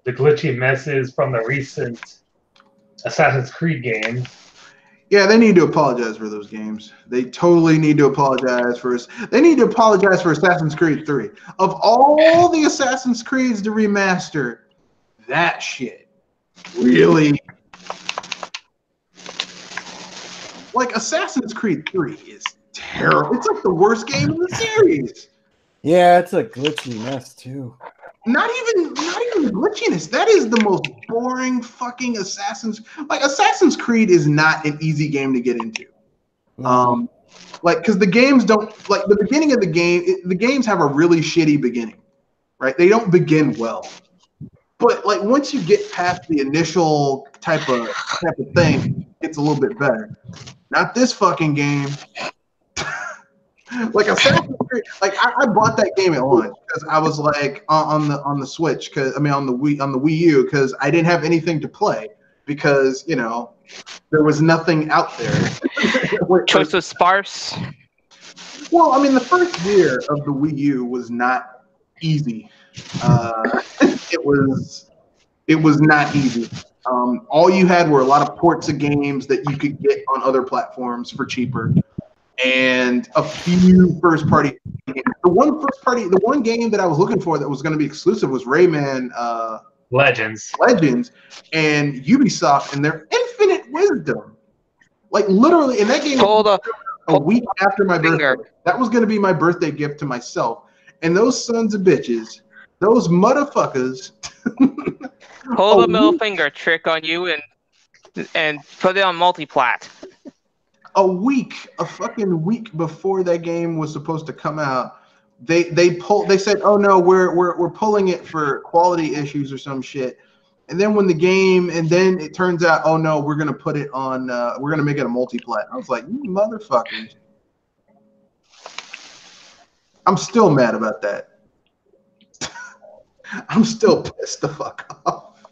the glitchy messes from the recent Assassin's Creed game. Yeah, they need to apologize for those games. They totally need to apologize for us. They need to apologize for Assassin's Creed 3. Of all the Assassin's Creeds to remaster, that shit really. Like, Assassin's Creed 3 is terrible. It's like the worst game in the series. Yeah, it's a glitchy mess too. Not even the glitchiness. That is the most boring fucking Assassin's Creed is not an easy game to get into. Like, because the games don't, like, the beginning of the game, the games have a really shitty beginning, right? They don't begin well. But like once you get past the initial type of thing, it's a little bit better. Not this fucking game. Like Assassin's Creed, like I bought that game at launch because I was like on the Switch, because on the Wii U, because I didn't have anything to play because there was nothing out there. Choice was sparse. Well, I mean, the first year of the Wii U was not easy. It was not easy. All you had were a lot of ports of games that you could get on other platforms for cheaper, and a few first-party games. The one game that I was looking for that was going to be exclusive was Rayman Legends, and Ubisoft and their infinite wisdom. Like literally, in that game, a week after my birthday. That was going to be my birthday gift to myself. And those sons of bitches, those motherfuckers. Hold a middle finger trick on you and put it on multiplat. A fucking week before that game was supposed to come out, they said, oh no, we're pulling it for quality issues or some shit. And then then it turns out, oh no, we're gonna put it on we're gonna make it a multiplat. I was like, you motherfuckers. I'm still mad about that. I'm still pissed the fuck off.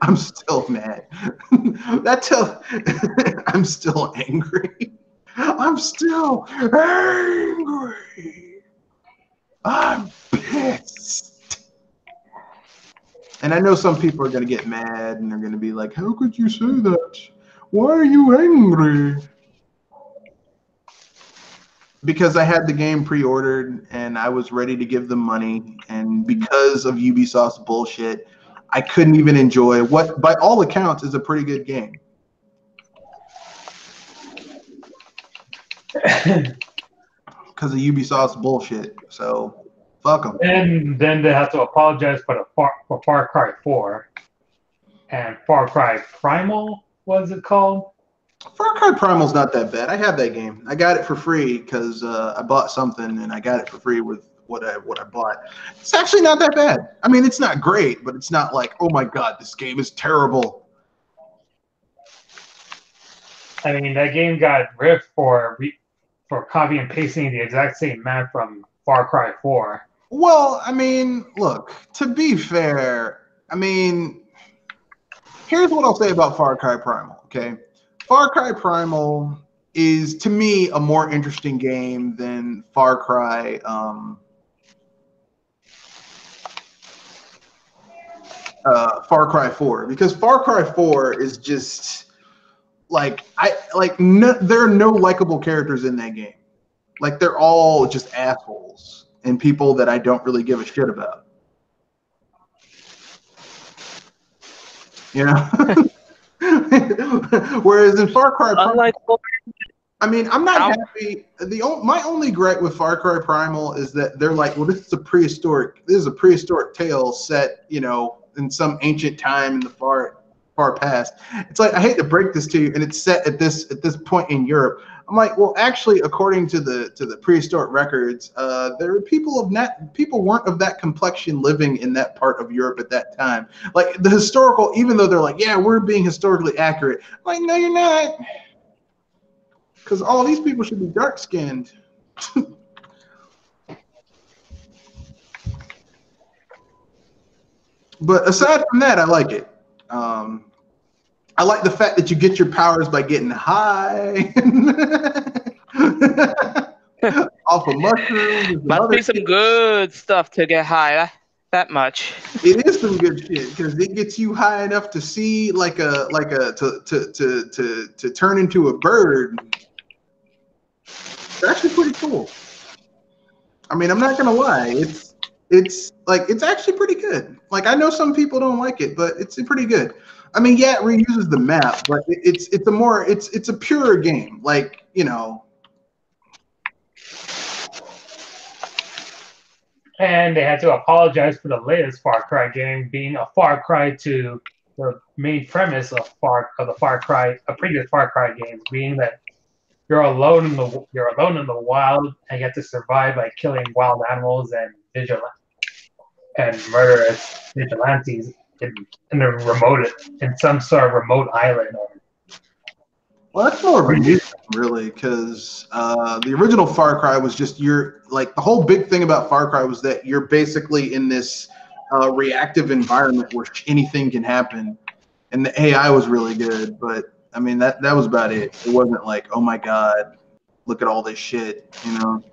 I'm still mad. I'm still angry. I'm still angry. I'm pissed. And I know some people are going to get mad and they're going to be like, how could you say that? Why are you angry? Because I had the game pre-ordered and I was ready to give them money. And because of Ubisoft's bullshit, I couldn't even enjoy what, by all accounts, is a pretty good game. Because of Ubisoft's bullshit. So, fuck them. And then they have to apologize for Far Cry 4 and Far Cry Primal. What is it called? Far Cry Primal's not that bad. I have that game. I got it for free because I bought something and I got it for free with what I bought. It's actually not that bad. I mean, it's not great, but it's not like, oh my god, this game is terrible. I mean, that game got ripped for copy and pasting the exact same map from Far Cry 4. Well, I mean, look, to be fair, I mean, here's what I'll say about Far Cry Primal, okay? Far Cry Primal is, to me, a more interesting game than Far Cry 4, because Far Cry 4 is just like there are no likable characters in that game. Like, they're all just assholes and people that I don't really give a shit about. You know? Whereas in Far Cry Primal, I mean, I'm not happy. My only gripe with Far Cry Primal is that they're like, well, this is a prehistoric tale set, in some ancient time in the far past. It's like, I hate to break this to you, and it's set at this point in Europe. I'm like, well, actually, according to the prehistoric records, there were people weren't of that complexion living in that part of Europe at that time. Like, the historical, even though they're like, yeah, we're being historically accurate. I'm like, no, you're not, because all these people should be dark skinned. But aside from that, I like it. I like the fact that you get your powers by getting high off of mushrooms. Must be some good stuff to get high. That much. It is some good shit because it gets you high enough to see to turn into a bird. It's actually pretty cool. I mean, I'm not gonna lie. It's actually pretty good. Like, I know some people don't like it, but it's pretty good. I mean, yeah, it reuses the map, but it's a purer game. Like, And they had to apologize for the latest Far Cry game being a Far Cry to the main premise of a previous Far Cry games, being that you're alone in the wild and you have to survive by killing wild animals and and murderous vigilantes in some sort of remote island. Well, that's more amusing, really, because the original Far Cry was just the whole big thing about Far Cry was that you're basically in this reactive environment where anything can happen, and the AI was really good, but I mean that was about it. It wasn't like, oh my god, look at all this shit, you know.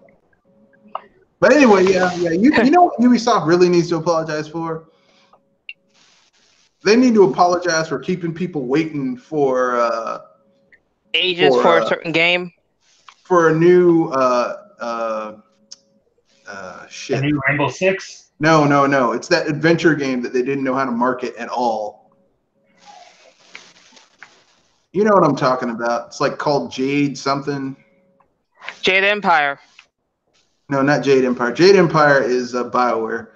But anyway, yeah. You know what Ubisoft really needs to apologize for? They need to apologize for keeping people waiting for ages for a certain game. For a new shit. A new Rainbow Six? No. It's that adventure game that they didn't know how to market at all. You know what I'm talking about. It's like called Jade something. Jade Empire. No, not Jade Empire. Jade Empire is BioWare.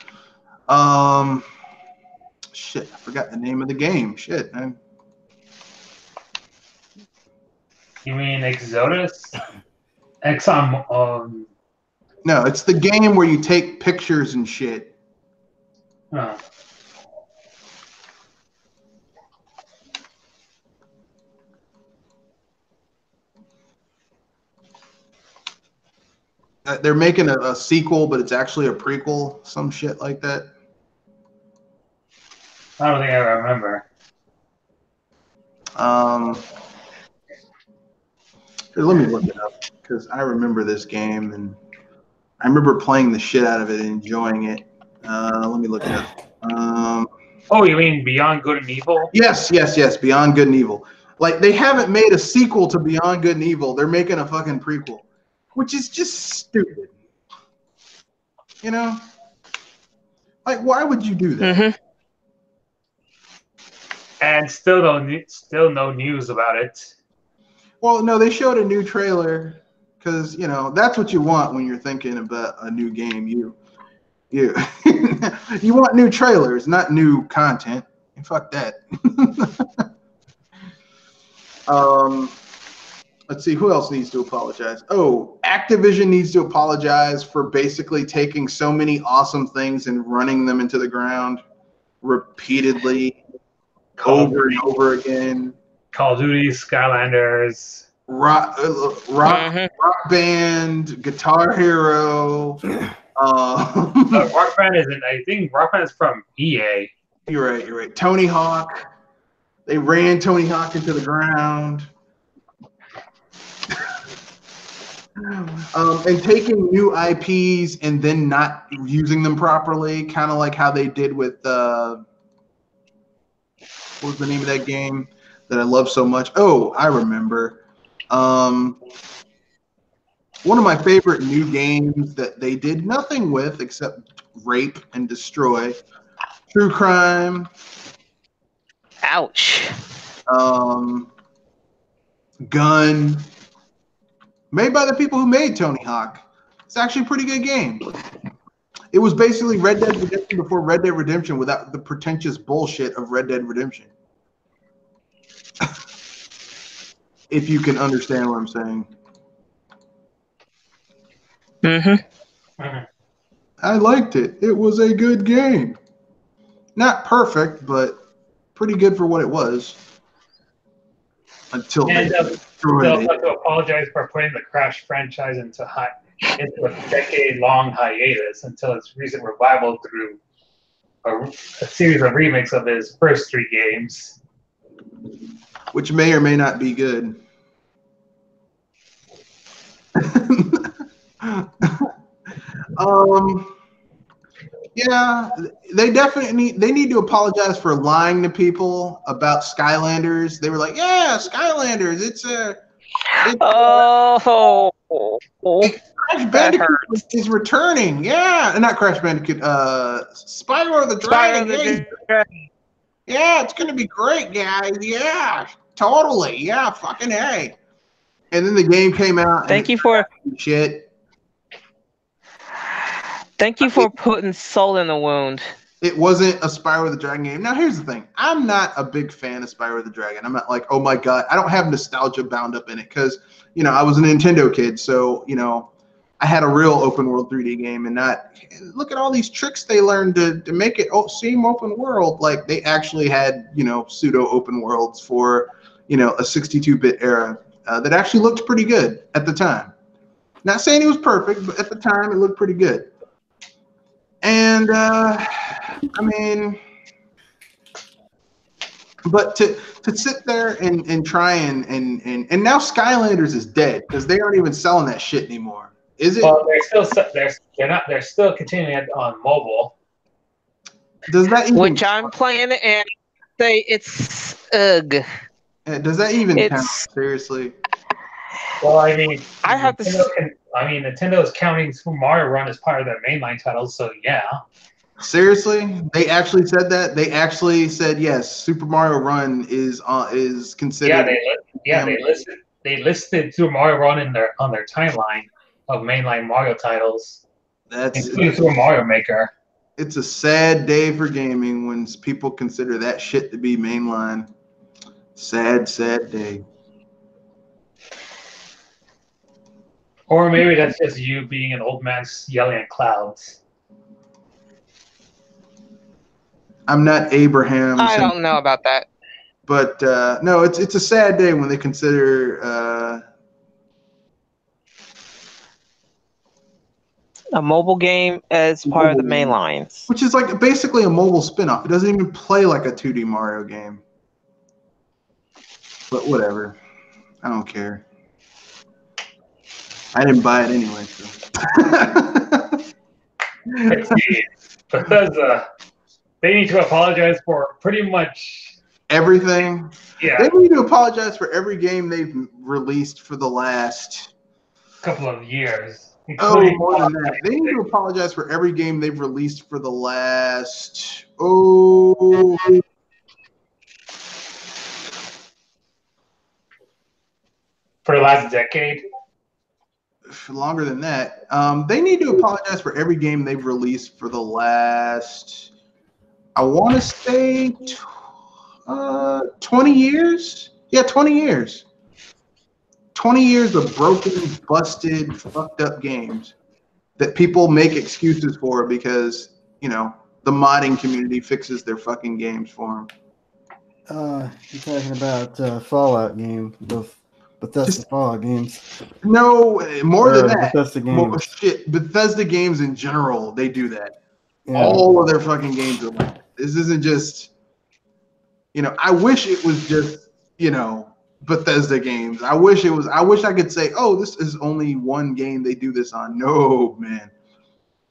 Shit, I forgot the name of the game. Shit, man. You mean Exodus? Exxon. No, it's the game where you take pictures and shit. Huh. They're making a sequel, but it's actually a prequel, some shit like that. I don't think I remember. Here, let me look it up because I remember this game and I remember playing the shit out of it and enjoying it. Let me look it up. Oh, you mean Beyond Good and Evil? Yes. Beyond Good and Evil. Like, they haven't made a sequel to Beyond Good and Evil. They're making a fucking prequel, which is just stupid. You know? Like, why would you do that? Mm-hmm. And still no news about it. Well, no, they showed a new trailer because, you know, that's what you want when you're thinking about a new game. You want new trailers, not new content. And fuck that. Let's see, who else needs to apologize? Oh, Activision needs to apologize for basically taking so many awesome things and running them into the ground repeatedly, over and over again. Call of Duty, Skylanders, Rock Band, Guitar Hero. Rock Band isn't. I think Rock Band is from EA. You're right. Tony Hawk. They ran Tony Hawk into the ground. And taking new IPs and then not using them properly, kind of like how they did with what was the name of that game that I love so much? Oh, I remember. One of my favorite new games that they did nothing with except rape and destroy. True Crime. Ouch. Gun. Made by the people who made Tony Hawk. It's actually a pretty good game. It was basically Red Dead Redemption before Red Dead Redemption without the pretentious bullshit of Red Dead Redemption. If you can understand what I'm saying. Mm-hmm. I liked it. It was a good game. Not perfect, but pretty good for what it was. Until And they destroyed they'll it. have to apologize for putting the Crash franchise into a decade-long hiatus until its recent revival through a series of remakes of his first 3 games. Which may or may not be good. Yeah, they definitely need to apologize for lying to people about Skylanders. They were like, "Yeah, Skylanders, Crash Bandicoot is returning." Yeah, not Crash Bandicoot. Spyro the Dragon. Yeah, it's gonna be great, guys. Yeah, totally. Yeah, fucking A. And then the game came out. Thank you for putting salt in the wound. It wasn't a Spyro the Dragon game. Now, here's the thing. I'm not a big fan of Spyro the Dragon. I'm not like, oh my God. I don't have nostalgia bound up in it because, you know, I was a Nintendo kid. So, you know, I had a real open world 3D game and not look at all these tricks they learned to make it seem open world. Like they actually had, pseudo open worlds for, a 62-bit era that actually looked pretty good at the time. Not saying it was perfect, but at the time it looked pretty good. And but to sit there and try and now Skylanders is dead because they aren't even selling that shit anymore. Is it? Well, they're still continuing it on mobile. Does that even, which I'm playing and say it's ugh. does that even count? Seriously? Well, I mean, I have Nintendo is counting Super Mario Run as part of their mainline titles, so yeah. Seriously? They actually said that? They actually said yes. Super Mario Run is considered. Yeah, they listed Super Mario Run on their timeline of mainline Mario titles, including Super Mario Maker. It's a sad day for gaming when people consider that shit to be mainline. Sad, sad day. Or maybe that's just you being an old man yelling at clouds. I'm not Abraham. I don't know about that. But no, it's a sad day when they consider a mobile game as part of the main lines. Which is like basically a mobile spin-off. It doesn't even play like a 2D Mario game. But whatever. I don't care. I didn't buy it anyway. So. Bethesda, they need to apologize for pretty much everything. Yeah. They need to apologize for every game they've released for the last couple of years. Oh, more than that. They need to apologize for every game they've released for the last for the last decade. Longer than that. They need to apologize for every game they've released for the last, I want to say, 20 years. Yeah, 20 years. 20 years of broken, busted, fucked up games that people make excuses for because, the modding community fixes their fucking games for them. You're talking about Fallout game, the Bethesda Fallout games. No, more than that. Bethesda games. Well, shit, Bethesda games in general, they do that. Yeah. All of their fucking games are like that. This isn't just, I wish it was just, Bethesda games. I wish I could say, oh, this is only one game they do this on. No, man.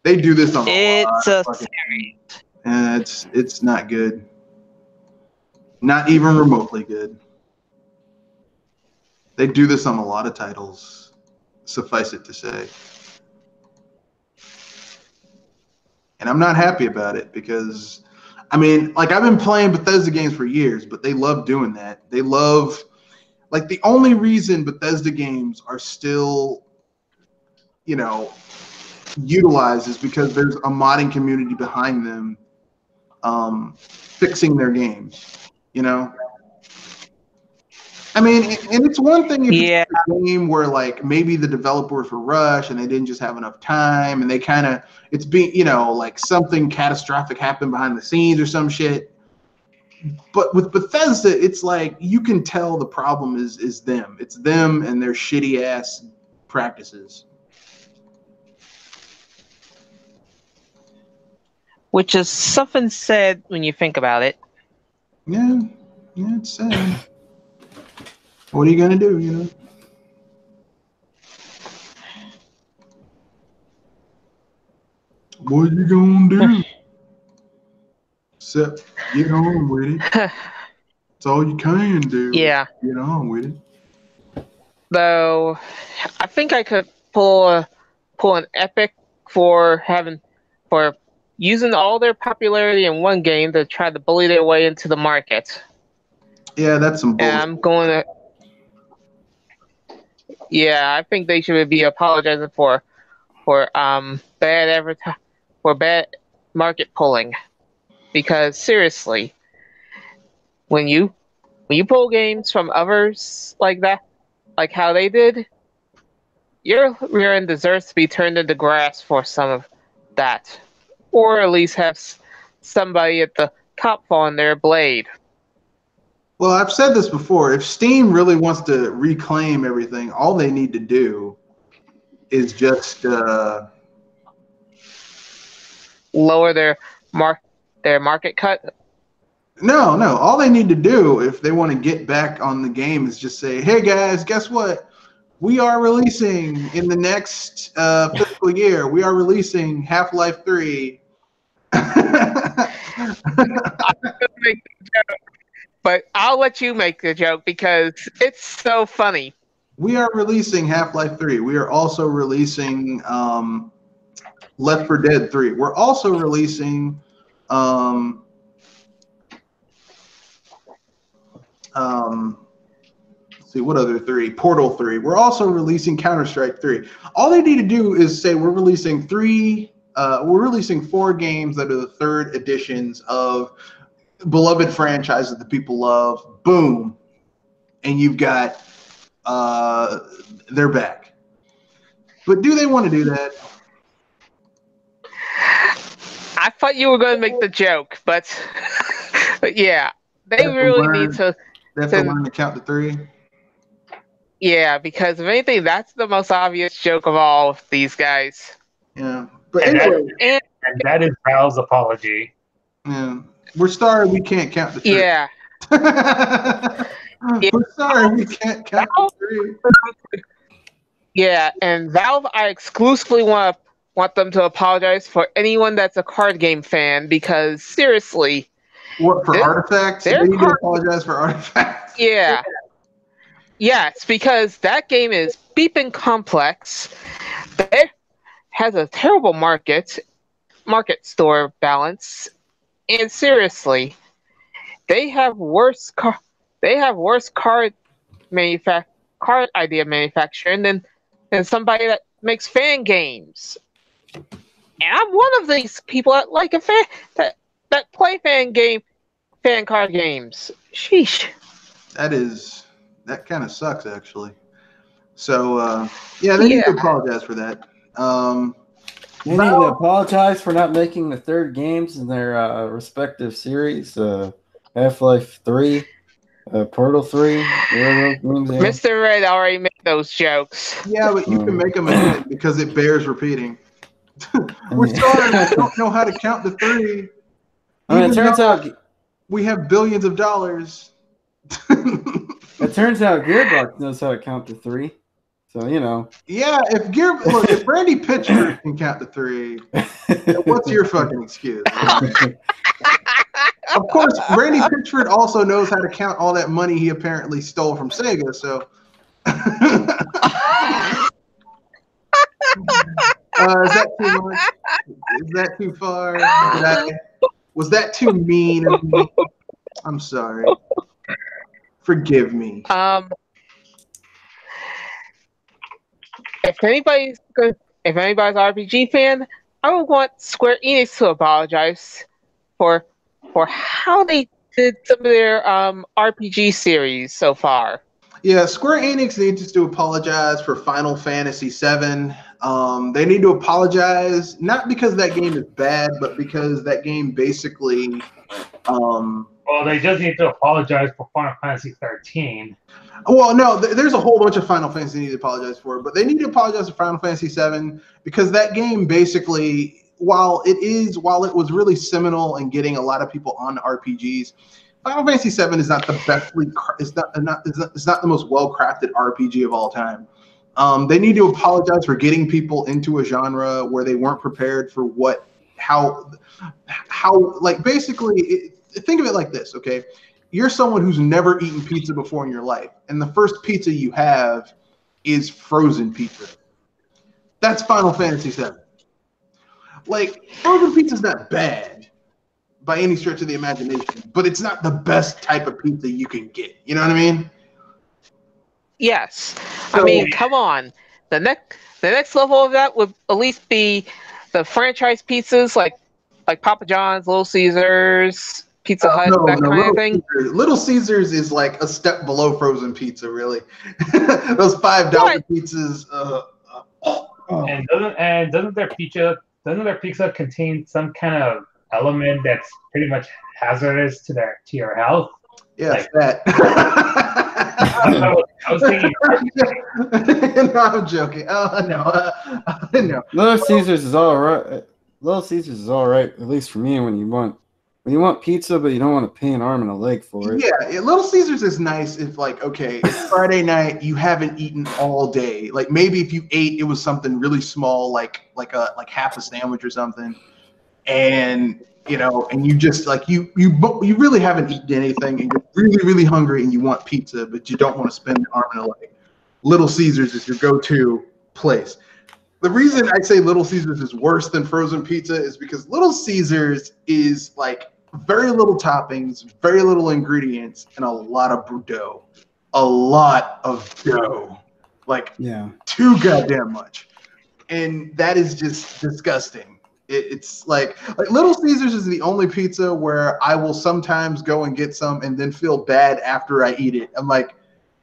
They do this on it's a series. And it's not good. Not even remotely good. They do this on a lot of titles, suffice it to say. And I'm not happy about it because, I've been playing Bethesda games for years, but they love doing that. They love, the only reason Bethesda games are still, utilized is because there's a modding community behind them fixing their games, and it's one thing if it's a game where maybe the developers were rushed and they didn't just have enough time and they it's being, something catastrophic happened behind the scenes or some shit. But with Bethesda, it's you can tell the problem is them. It's them and their shitty ass practices. Which is something said when you think about it. Yeah, it's sad. What are you gonna do, What are you gonna do? Except get on with it. That's all you can do. Yeah. Get on with it. Though, I think I could pull an epic for using all their popularity in one game to try to bully their way into the market. Yeah, that's some bullshit. And I'm going to. Yeah, I think they should be apologizing for bad market pulling, because seriously, when you pull games from others like that, like how they did, your rear end deserves to be turned into grass for some of that, or at least have somebody at the top fall on their blade. Well, I've said this before. If Steam really wants to reclaim everything, all they need to do is just lower their market cut. No. All they need to do if they want to get back on the game is just say, "Hey guys, guess what? We are releasing in the next fiscal year. We are releasing Half-Life 3." But I'll let you make the joke because it's so funny. We are releasing Half-Life 3. We are also releasing Left 4 Dead 3. We're also releasing let's see, what other 3? Portal 3. We're also releasing Counter-Strike 3. All they need to do is say we're releasing 4 games that are the 3rd editions of beloved franchises that people love. Boom. And you've got they're back. But do they want to do that? I thought you were going to make the joke, but yeah, they really need to. They have to learn to count to 3. Yeah, because if anything, that's the most obvious joke of all of these guys. Yeah, but anyway, and that is Valve's apology. Yeah, we're sorry we can't count to 3. Yeah. We're sorry we can't count to 3. Yeah, and Valve, I exclusively want them to apologize for anyone that's a card game fan, because seriously. What, for Artifacts? They need to apologize for Artifacts? Yeah. Yes, because that game is beeping complex. It has a terrible market store balance, and seriously, they have worse card idea manufacturing than somebody that makes fan games. And I'm one of these people that like a fan that play fan card games. Sheesh. That kind of sucks, actually. So yeah, they need to apologize for that. They need to apologize for not making the 3rd games in their respective series. Half-Life 3, Portal 3. Mr. Red already made those jokes. Yeah, but you can make them again because it bears repeating. We're sorry, we don't know how to count to 3. I mean, it turns out we have billions of dollars. It turns out Gearbox knows how to count to 3. So, you know. Yeah, if Randy Pitchford can count to 3, what's your fucking excuse? Of course, Randy Pitchford also knows how to count all that money he apparently stole from Sega, so. Is that too much? Is that too far? Was that too mean of me? I'm sorry. Forgive me. If anybody's an RPG fan, I would want Square Enix to apologize for how they did some of their RPG series so far. Yeah, Square Enix needs to apologize for Final Fantasy VII. They need to apologize, not because that game is bad, but because that game basically... well, they just need to apologize for Final Fantasy 13. Well, no, there's a whole bunch of Final Fantasy they need to apologize for, but they need to apologize for Final Fantasy VII because that game basically, while it was really seminal in getting a lot of people on RPGs, Final Fantasy VII is not the best. It's not the most well-crafted RPG of all time. They need to apologize for getting people into a genre where they weren't prepared for how basically. Think of it like this, okay? You're someone who's never eaten pizza before in your life, and the first pizza you have is frozen pizza. That's Final Fantasy VII. Like, frozen pizza's not bad by any stretch of the imagination, but it's not the best type of pizza you can get. You know what I mean? Yes. I mean, come on. The next level of that would at least be the franchise pizzas like Papa John's, Little Caesars, Pizza Hut, that kind of thing. Little Caesars is like a step below frozen pizza, really. Those $5 pizzas. doesn't their pizza contain some kind of element that's pretty much hazardous to your health? Yeah, like fat. I was thinking. No, I'm joking. Oh no, no. Little Caesars is all right. Little Caesars is all right, at least for me. When you want pizza, but you don't want to pay an arm and a leg for it. Yeah, Little Caesars is nice if like, okay, it's Friday night, you haven't eaten all day. Like maybe if you ate, it was something really small, like half a sandwich or something, and and you just like you really haven't eaten anything, and you're really really hungry, and you want pizza, but you don't want to spend an arm and a leg. Little Caesars is your go-to place. The reason I say Little Caesars is worse than frozen pizza is because Little Caesars is like very little toppings, very little ingredients, and a lot of dough. A lot of dough. Like too goddamn much. And that is just disgusting. It's like Little Caesars is the only pizza where I will sometimes go and get some and then feel bad after I eat it. I'm like,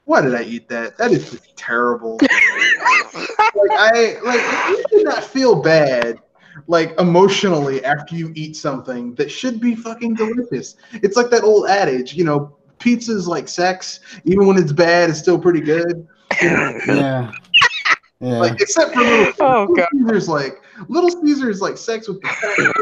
why did I eat that? That is just terrible. You should not feel bad, like emotionally, after you eat something that should be fucking delicious. It's like that old adage, pizza's like sex. Even when it's bad, it's still pretty good. Yeah. Like except for Little Caesars like sex with the fat chick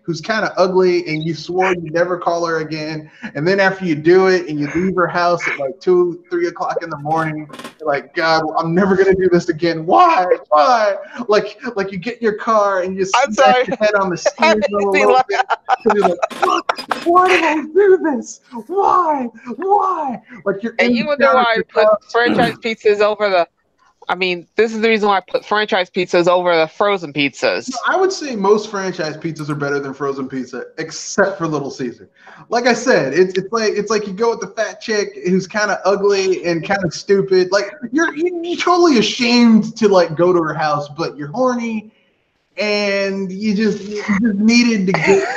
who's kind of ugly, and you swore you'd never call her again, and then after you do it and you leave her house at like 2-3 o'clock in the morning, you're like, God, I'm never gonna do this again. Why? Like you get in your car and you smash your head on the steering wheel a little bit, and you're like, fuck, why did I do this? Why? Like you're and you wonder why I put franchise pizzas over the. I mean, this is the reason why I put franchise pizzas over the frozen pizzas. No, I would say most franchise pizzas are better than frozen pizza, except for Little Caesar. Like I said, it's like you go with the fat chick who's kind of ugly and kind of stupid. Like you're totally ashamed to like go to her house, but you're horny and you just needed to get.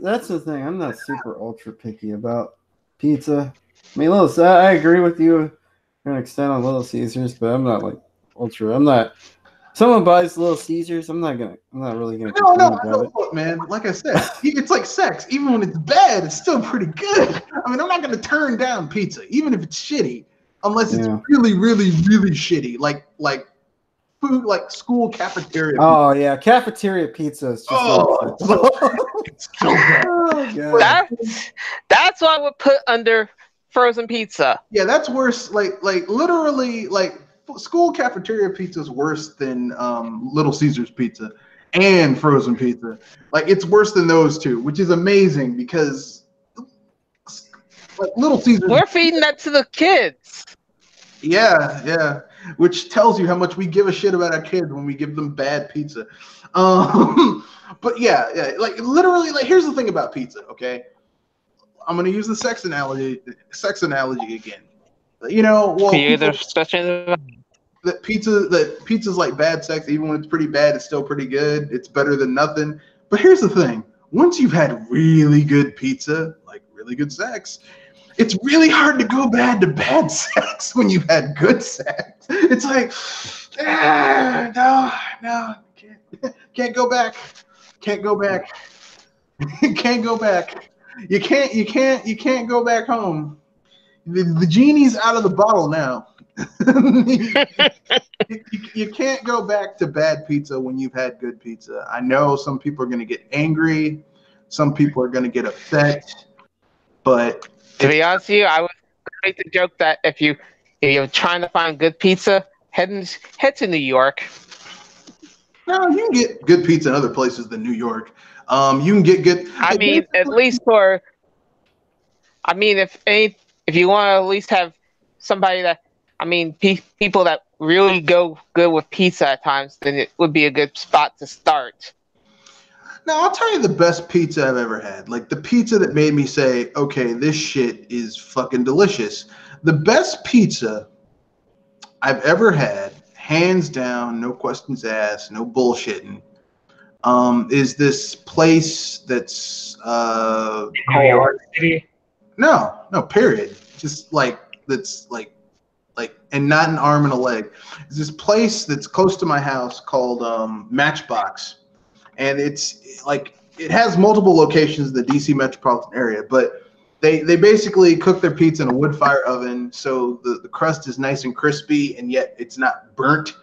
That's the thing. I'm not super ultra picky about pizza. I mean, I agree with you to an extent on Little Caesars, but I'm not like ultra. I'm not. Someone buys Little Caesars, I'm not really gonna. No, look, man. Like I said, it's like sex. Even when it's bad, it's still pretty good. I mean, I'm not gonna turn down pizza, even if it's shitty, unless it's really, really, really shitty, like food, like school cafeteria. Oh yeah, cafeteria pizza is just. It's so bad. Oh, that's what I would put under frozen pizza. Yeah, that's worse. Like literally, like school cafeteria pizza is worse than Little Caesars pizza and frozen pizza. Like it's worse than those two, which is amazing because like Little Caesars. We're feeding that to the kids. Yeah. Which tells you how much we give a shit about our kids when we give them bad pizza. But yeah. Like literally, like here's the thing about pizza. Okay. I'm gonna use the sex analogy again. That pizza's like bad sex. Even when it's pretty bad, it's still pretty good. It's better than nothing. But here's the thing: once you've had really good pizza, like really good sex, it's really hard to go back to bad sex when you've had good sex. It's like, no, can't go back. Can't go back. Can't go back. You can't go back home. The genie's out of the bottle now. you can't go back to bad pizza when you've had good pizza. I know some people are going to get angry. Some people are going to get upset. But to be honest with you, I would make the joke that if you're trying to find good pizza, head to New York. No, you can get good pizza in other places than New York. You can get good. I mean, at least for. I mean, if you want to at least have somebody that, I mean, people that really go good with pizza at times, then it would be a good spot to start. Now, I'll tell you the best pizza I've ever had. Like the pizza that made me say, okay, this shit is fucking delicious. The best pizza I've ever had, hands down, no questions asked, no bullshitting, is this place that's New York City? No, period. Just like that's like like, and not an arm and a leg. There's this place that's close to my house called Matchbox, and it's like it has multiple locations in the DC metropolitan area, but they basically cook their pizza in a wood fire oven, so the crust is nice and crispy, and yet it's not burnt,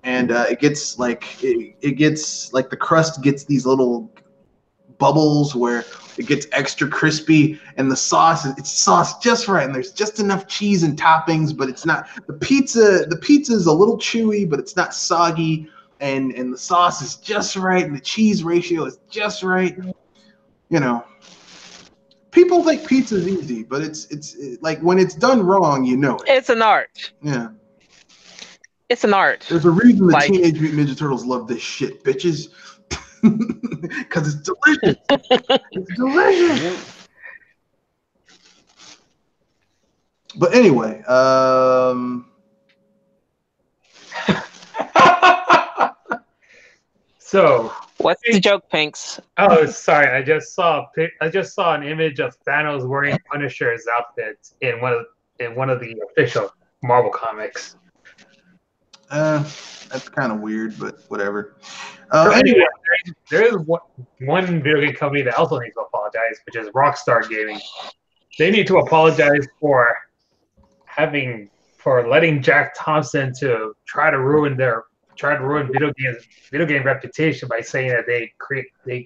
and it gets like the crust gets these little bubbles where it gets extra crispy, and it's sauced just right, and there's just enough cheese and toppings, but it's not the pizza is a little chewy, but it's not soggy, and the sauce is just right, and the cheese ratio is just right. You know, people think pizza's easy, but it's like when it's done wrong, you know it. It's an art. Yeah. It's an art. There's a reason the Teenage Mutant Ninja Turtles love this shit, bitches. Because it's delicious. It's delicious. But anyway, So what's the joke, Pinks? Oh, sorry. I just saw an image of Thanos wearing Punisher's outfit in one of the official Marvel comics. that's kind of weird, but whatever. Anyway, there is one video game company that also needs to apologize, which is Rockstar Gaming. They need to apologize for letting Jack Thompson to try to ruin video game reputation by saying that they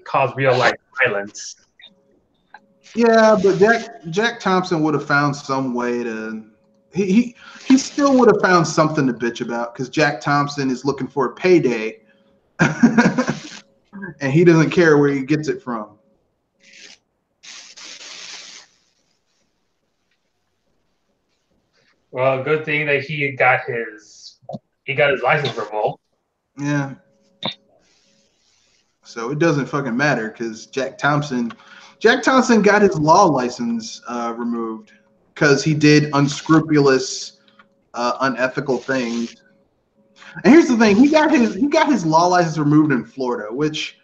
cause real life violence. Yeah, but Jack Thompson would have found some way to. He still would have found something to bitch about, because Jack Thompson is looking for a payday, and he doesn't care where he gets it from. Well, good thing that he got his license revoked. Yeah. So it doesn't fucking matter, because Jack Thompson got his law license removed because he did unscrupulous, unethical things. And here's the thing: he got his law license removed in Florida, which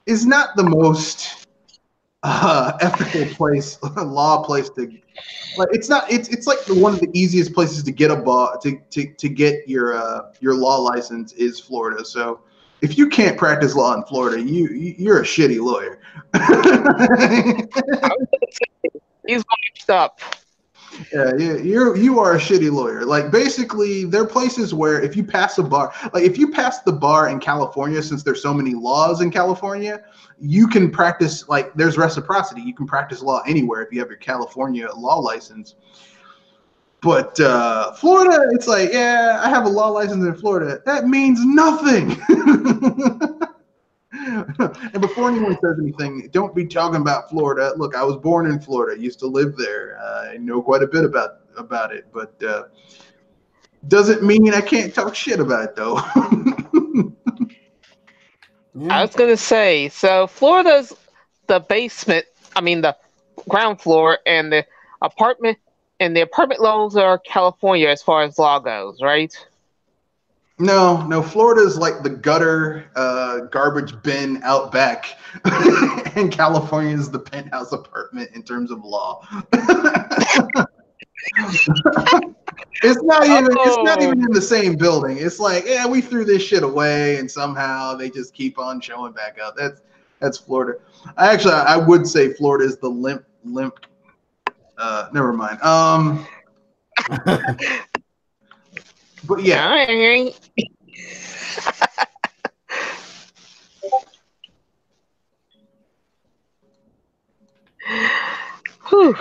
is not the most ethical law place to. Like, it's not. It's like one of the easiest places to get to get your law license is Florida. So if you can't practice law in Florida, you're a shitty lawyer. He's washed up. Yeah, you are a shitty lawyer. Like, basically, there are places where if you pass the bar in California, since there's so many laws in California, you can practice, like, there's reciprocity. You can practice law anywhere if you have your California law license. But Florida, it's like, yeah, I have a law license in Florida. That means nothing. And before anyone says anything, don't be talking about Florida. Look, I was born in Florida. I used to live there. I know quite a bit about it, but doesn't mean I can't talk shit about it, though. I was going to say, so Florida's the ground floor, and the apartment loans are California as far as law goes, right? No, Florida's like the gutter, garbage bin out back, and California's the penthouse apartment in terms of law. It's not even in the same building. It's like, yeah, we threw this shit away, and somehow they just keep on showing back up. That's Florida. I would say Florida is the limp. Never mind. But yeah. Whew.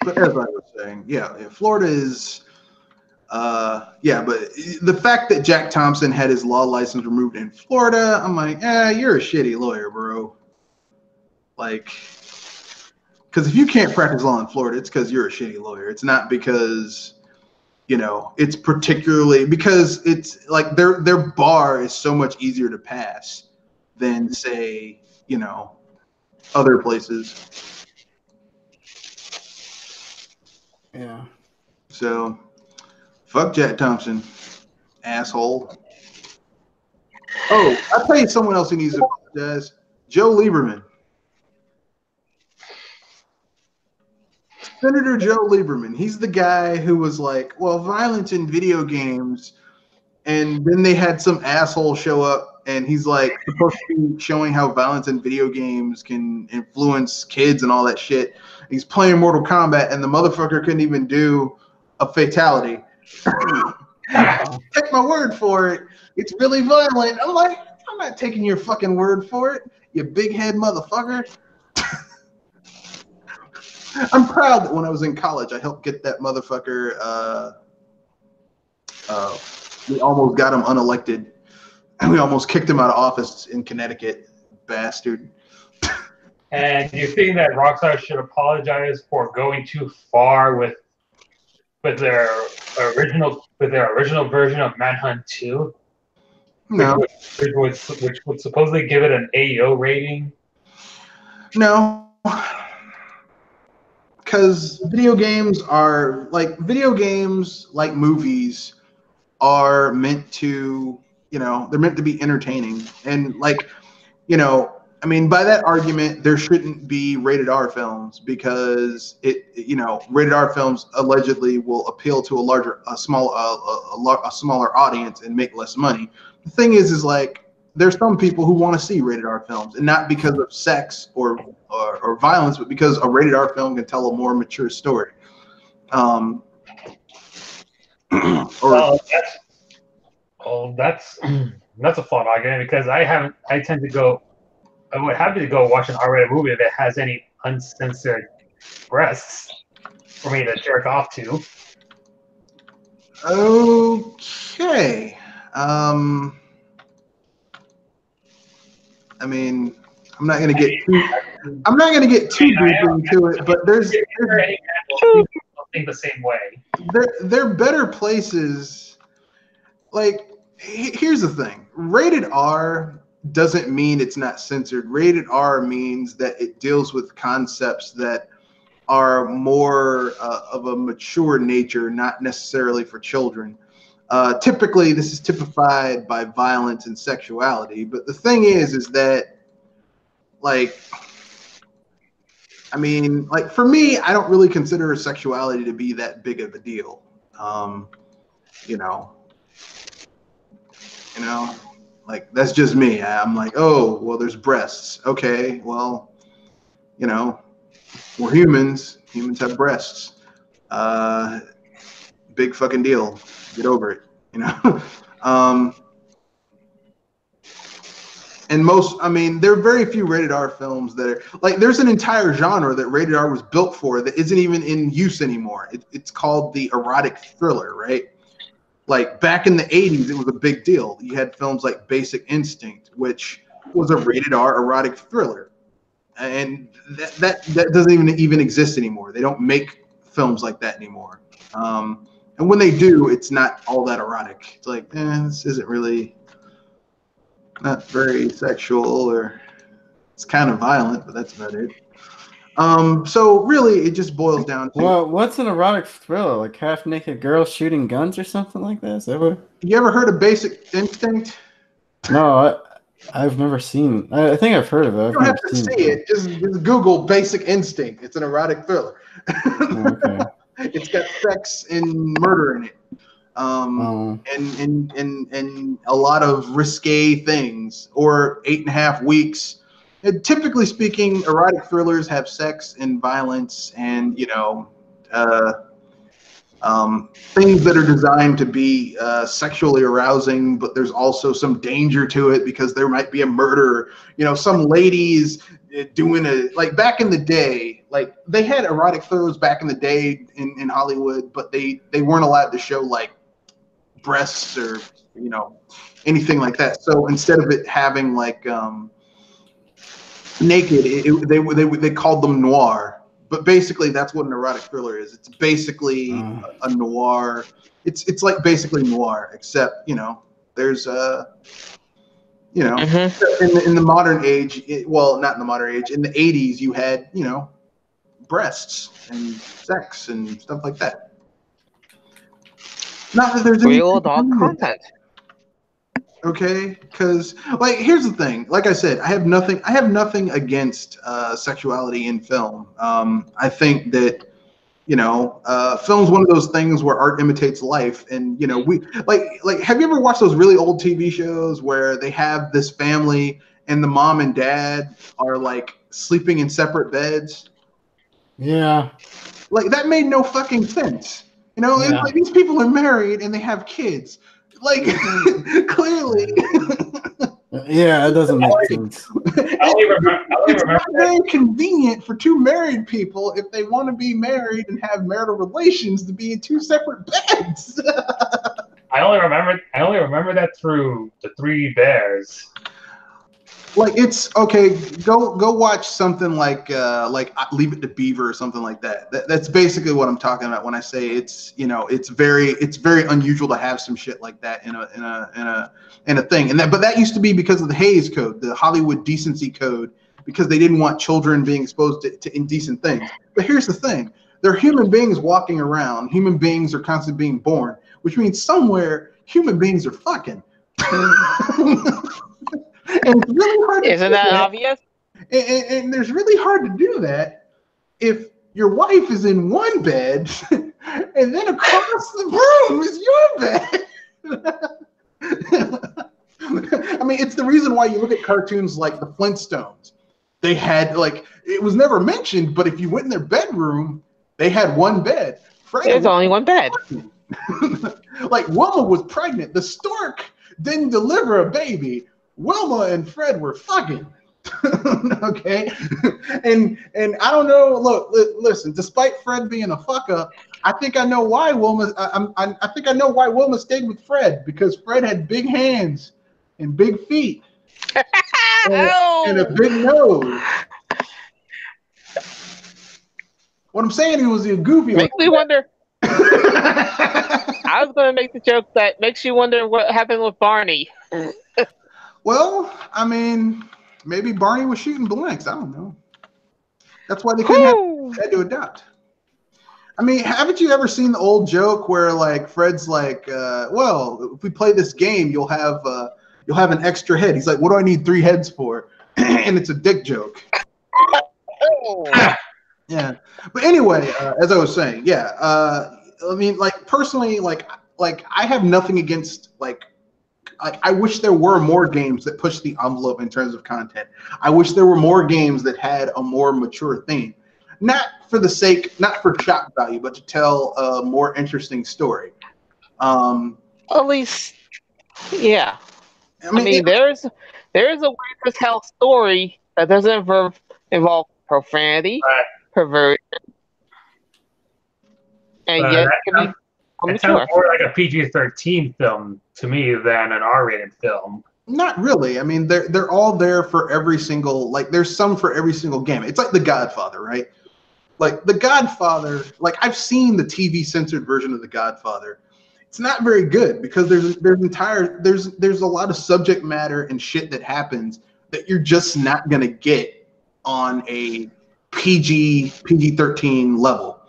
But as I was saying, yeah, Florida is, but the fact that Jack Thompson had his law license removed in Florida, I'm like, you're a shitty lawyer, bro. Like, because if you can't practice law in Florida, it's because you're a shitty lawyer. It's not because, it's particularly because it's like their bar is so much easier to pass than, say, other places. Yeah. So, fuck Jack Thompson, asshole. Oh, I'll tell you someone else who needs to apologize. Joe Lieberman. Senator Joe Lieberman. He's the guy who was like, well, violence in video games. And then they had some asshole show up, and he's like supposed to be showing how violence in video games can influence kids and all that shit. He's playing Mortal Kombat, and the motherfucker couldn't even do a fatality. Take my word for it. It's really violent. I'm like, I'm not taking your fucking word for it, you big head motherfucker. I'm proud that when I was in college, I helped get that motherfucker. We almost got him unelected, and we almost kicked him out of office in Connecticut. Bastard. And you think that Rockstar should apologize for going too far with their original version of Manhunt 2? No. Which would supposedly give it an AO rating? No. Because video games, like movies, are meant to, they're meant to be entertaining. And like, I mean, by that argument, there shouldn't be rated R films because rated R films allegedly will appeal to a smaller audience and make less money. The thing is like, there's some people who want to see rated R films, and not because of sex or violence, but because a rated R film can tell a more mature story. That's a flawed argument, because I would happy to go watch an R-rated movie that has any uncensored breasts for me to jerk off to. Okay. I mean, I'm not gonna get too deep into it, but there's think the same way. There are better places. Like, here's the thing: rated R doesn't mean it's not censored. Rated R means that it deals with concepts that are more of a mature nature, not necessarily for children. Typically, this is typified by violence and sexuality. But the thing is that, like, I mean, like, for me, I don't really consider sexuality to be that big of a deal. Like, that's just me. I'm like, oh, well, there's breasts. Okay, well, we're humans. Humans have breasts. Big fucking deal. Get over it, And there are very few rated R films that are like, there's an entire genre that rated R was built for that isn't even in use anymore. It's called the erotic thriller, right? Like, back in the 80s, it was a big deal. You had films like Basic Instinct, which was a rated R erotic thriller. And that doesn't even exist anymore. They don't make films like that anymore. And when they do, it's not all that erotic. It's like, this isn't really not very sexual, or it's kind of violent, but that's about it. So really, it just boils down to. Well, what's an erotic thriller? Like half-naked girls shooting guns or something like that? Is that what? You ever heard of Basic Instinct? No, I've never seen. I think I've heard of it. You don't have to see it. Just Google Basic Instinct. It's an erotic thriller. Okay. It's got sex and murder in it. And a lot of risque things, or 8.5 weeks. And typically speaking, erotic thrillers have sex and violence and things that are designed to be sexually arousing, but there's also some danger to it because there might be a murder. Some ladies doing like back in the day, like they had erotic thrillers back in the day in Hollywood, but they weren't allowed to show like breasts or anything like that. So instead of it having like naked, they called them noir. But basically, that's what an erotic thriller is. It's basically a noir. It's like basically noir, except there's in the modern age. Well, not in the modern age. In the 80s, you had breasts and sex and stuff like that. Not that there's real adult content. Okay, because like here's the thing. Like I said, I have nothing against sexuality in film. I think that Film's one of those things where art imitates life, and we like. Have you ever watched those really old TV shows where they have this family and the mom and dad are like sleeping in separate beds? Yeah. Like that made no fucking sense. And like these people are married and they have kids. Like clearly. Yeah, it doesn't make sense. It's not very convenient for two married people if they want to be married and have marital relations to be in two separate beds. I only remember that through the Three Bears. Like it's okay. Go watch something like Leave It to Beaver or something like that. That's basically what I'm talking about when I say it's very unusual to have some shit like that in a thing. But that used to be because of the Hays Code, the Hollywood Decency Code, because they didn't want children being exposed to indecent things. But here's the thing: there are human beings walking around. Human beings are constantly being born, which means somewhere human beings are fucking. And it's really hard to Isn't that obvious? And there's really hard to do that if your wife is in one bed and then across the room is your bed. I mean, it's the reason why you look at cartoons like the Flintstones. They had it was never mentioned, but if you went in their bedroom, they had one bed. There's only one bed. Like Wilma was pregnant. The stork didn't deliver a baby. Wilma and Fred were fucking. Okay, and I don't know. Look, listen. Despite Fred being a fuck up, I think I know why Wilma. I think I know why Wilma stayed with Fred, because Fred had big hands and big feet and a big nose. What I'm saying, he was a goofy. Makes me wonder. I was going to make the joke that makes you wonder what happened with Barney. Well, I mean, maybe Barney was shooting blanks. I don't know. That's why they had to adopt. I mean, haven't you ever seen the old joke where like Fred's like, well, if we play this game, you'll have an extra head. He's like, what do I need 3 heads for? And it's a dick joke. Yeah. But anyway, as I was saying, yeah. I mean, like personally, like I have nothing against like I wish there were more games that push the envelope in terms of content. I wish there were more games that had a more mature theme. Not for shock value, but to tell a more interesting story. At least, yeah. I mean there's a way to tell a story that doesn't involve profanity, perversion, and yet it can be it sounds more like a PG-13 film to me than an R-rated film. Not really. I mean, they're all there for every single, like, there's some for every single game. It's like The Godfather, right? Like, The Godfather, like, I've seen the TV censored version of The Godfather. It's not very good because there's a lot of subject matter and shit that happens that you're just not going to get on a PG-13 level.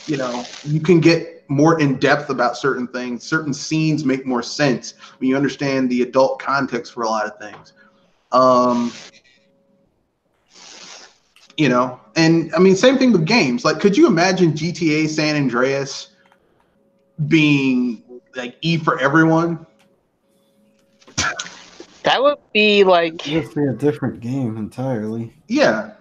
You can get more in depth about certain things. Certain scenes make more sense when you understand the adult context for a lot of things. And I mean, same thing with games. Like, could you imagine GTA San Andreas being like E for everyone? That would be like. It would be a different game entirely. Yeah.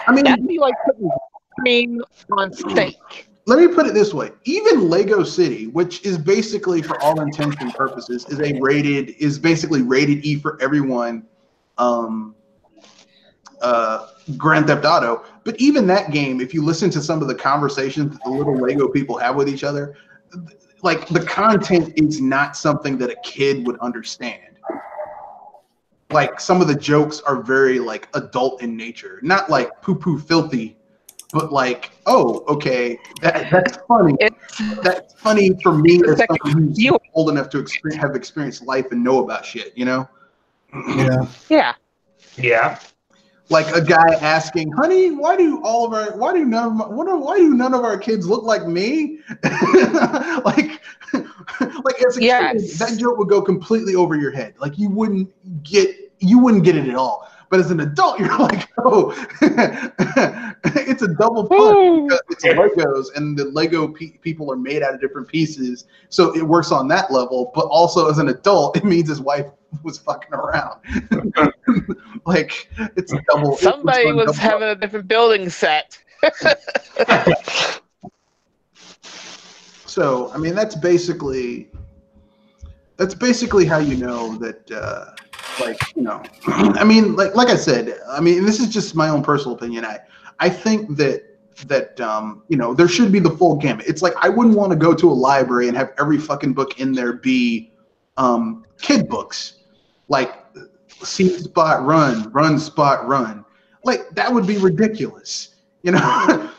I mean, that'd be like putting cream on steak. Let me put it this way. Even Lego City, which is basically, for all intents and purposes, is basically rated E for everyone, Grand Theft Auto. But even that game, if you listen to some of the conversations that the little Lego people have with each other, like, the content is not something that a kid would understand. Like, some of the jokes are very, like, adult in nature. Not like poo-poo filthy, but like, oh, okay, that's funny. That's funny for me as someone who's old enough to have experienced life and know about shit, Yeah. Yeah. Like a guy asking, "Honey, why do none of our kids look like me?" like as a kid, that joke would go completely over your head. Like you wouldn't get it at all. But as an adult, you're like, oh, it's a double punch because it's Legos, and the Lego people are made out of different pieces, so it works on that level. But also, as an adult, it means his wife was fucking around. Like, it's a double. Somebody was having a different building set. So, I mean, that's basically how you know that. Like, you know, I mean, like I said, I mean, this is just my own personal opinion. I think that you know, there should be the full gamut. It's like, I wouldn't want to go to a library and have every fucking book in there be kid books, like see spot run spot run. Like, that would be ridiculous, you know.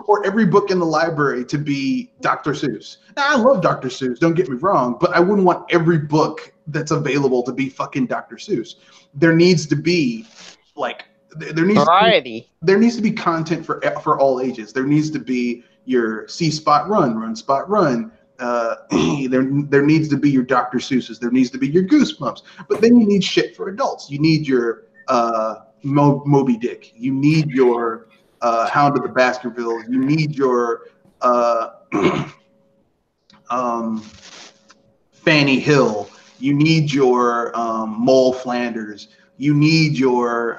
Or every book in the library to be Dr. Seuss. Now, I love Dr. Seuss, don't get me wrong, but I wouldn't want every book that's available to be fucking Dr. Seuss. There needs to be, like, variety. There needs to be content for all ages. There needs to be your see spot run spot run. There needs to be your Dr. Seuss's. There needs to be your Goosebumps. But then you need shit for adults. You need your Moby Dick. You need your Hound of the Baskervilles. You need your Fanny Hill. You need your Mole Flanders. You need your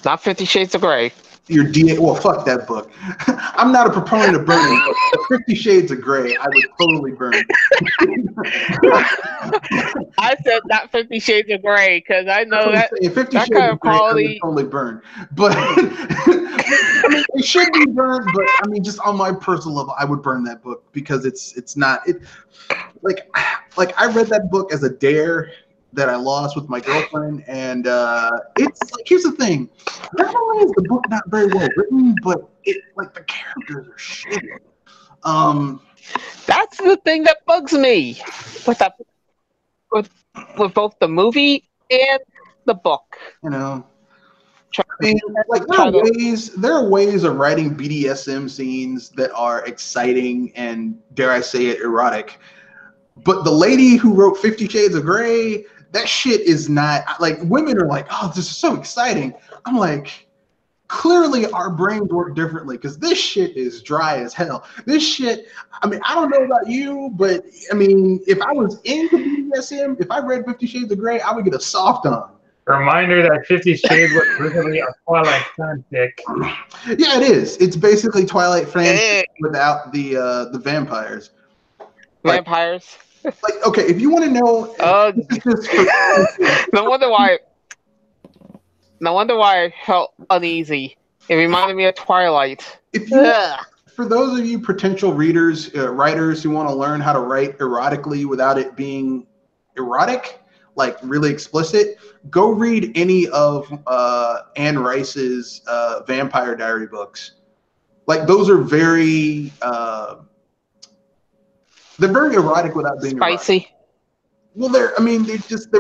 not 50 Shades of Grey. Your DA. Well, fuck that book. I'm not a proponent of burning books. 50 Shades of Grey, I would totally burn. I said not 50 Shades of Grey because I know that 50 that Shades kind of of Grey, quality. I would totally burn. But I mean, it should be burned. But I mean, just on my personal level, I would burn that book because it's not it. Like I read that book as a dare that I lost with my girlfriend, and it's like, here's the thing: not only is the book not very well written, but it, like, the characters are shit. That's the thing that bugs me with both the movie and the book. You know, I mean, like, there are ways of writing BDSM scenes that are exciting and, dare I say it, erotic. But the lady who wrote 50 Shades of Grey, that shit is not, like, women are like, oh, this is so exciting. I'm like, clearly our brains work differently, because this shit is dry as hell. This shit, I mean, I don't know about you, but I mean, if I was into BDSM, if I read 50 Shades of Grey, I would get a soft on. Reminder that 50 Shades was originally a Twilight fanfic. Yeah, it is. It's basically Twilight fanfic without the vampires. Vampires. Like, okay, if you want to know, no wonder why I felt uneasy. It reminded me of Twilight. For those of you potential readers, writers who want to learn how to write erotically without it being erotic, like really explicit, go read any of Anne Rice's Vampire Diary books. Like, those are very they're very erotic without being spicy. Erotic. Well, they're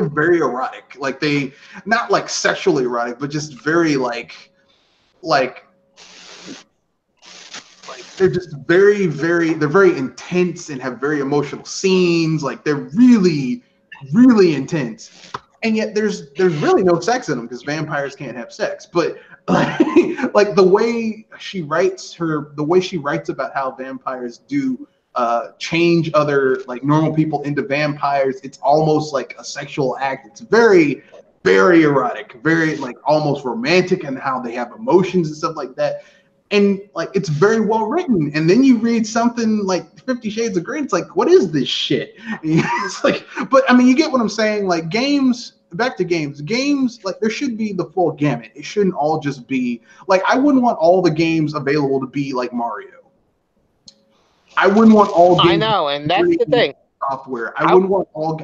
very erotic. Like, they, not like sexually erotic, but just very like they're just very, they're very intense and have very emotional scenes. Like, they're really, really intense. And yet there's really no sex in them because vampires can't have sex. But like the way she writes about how vampires do change other, like, normal people into vampires, it's almost like a sexual act. It's very, very erotic, very, like, almost romantic, and how they have emotions and stuff like that. And, like, it's very well written. And then you read something like 50 Shades of Grey, it's like, what is this shit? It's like, but I mean, you get what I'm saying. Like, back to games, like, there should be the full gamut. It shouldn't all just be, like, I wouldn't want all the games available to be like Mario. I wouldn't want all games. I know, and that's the thing. Software. I wouldn't want all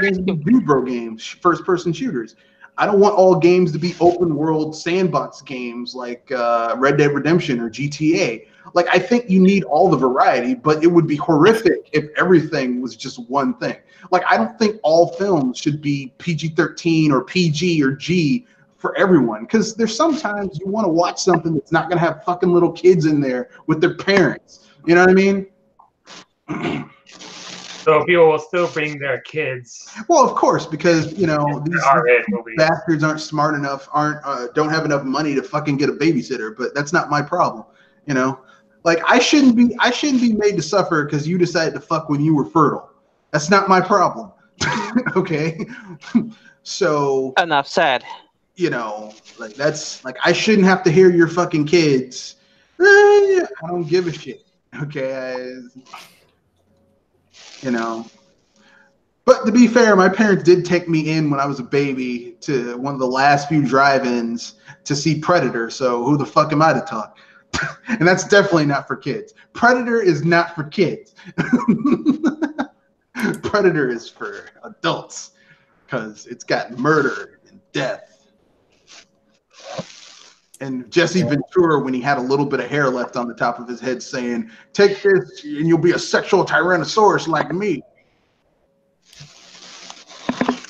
games to be Dubro games, first-person shooters. I don't want all games to be open-world sandbox games like Red Dead Redemption or GTA. Like, I think you need all the variety, but it would be horrific if everything was just one thing. Like, I don't think all films should be PG-13 or PG or G for everyone, because there's sometimes you want to watch something that's not going to have fucking little kids in there with their parents. You know what I mean? So people will still bring their kids. Well, of course, because you know these movies. bastards aren't smart enough, don't have enough money to fucking get a babysitter. But that's not my problem, you know. Like I shouldn't be made to suffer because you decided to fuck when you were fertile. That's not my problem. Okay, so enough said. You know, like that's like I shouldn't have to hear your fucking kids. I don't give a shit. Okay, you know. But to be fair, my parents did take me in when I was a baby to one of the last few drive-ins to see Predator. So who the fuck am I to talk? And that's definitely not for kids. Predator is not for kids. Predator is for adults because it's got murder and death. And Jesse Ventura, when he had a little bit of hair left on the top of his head, saying, "Take this and you'll be a sexual tyrannosaurus like me."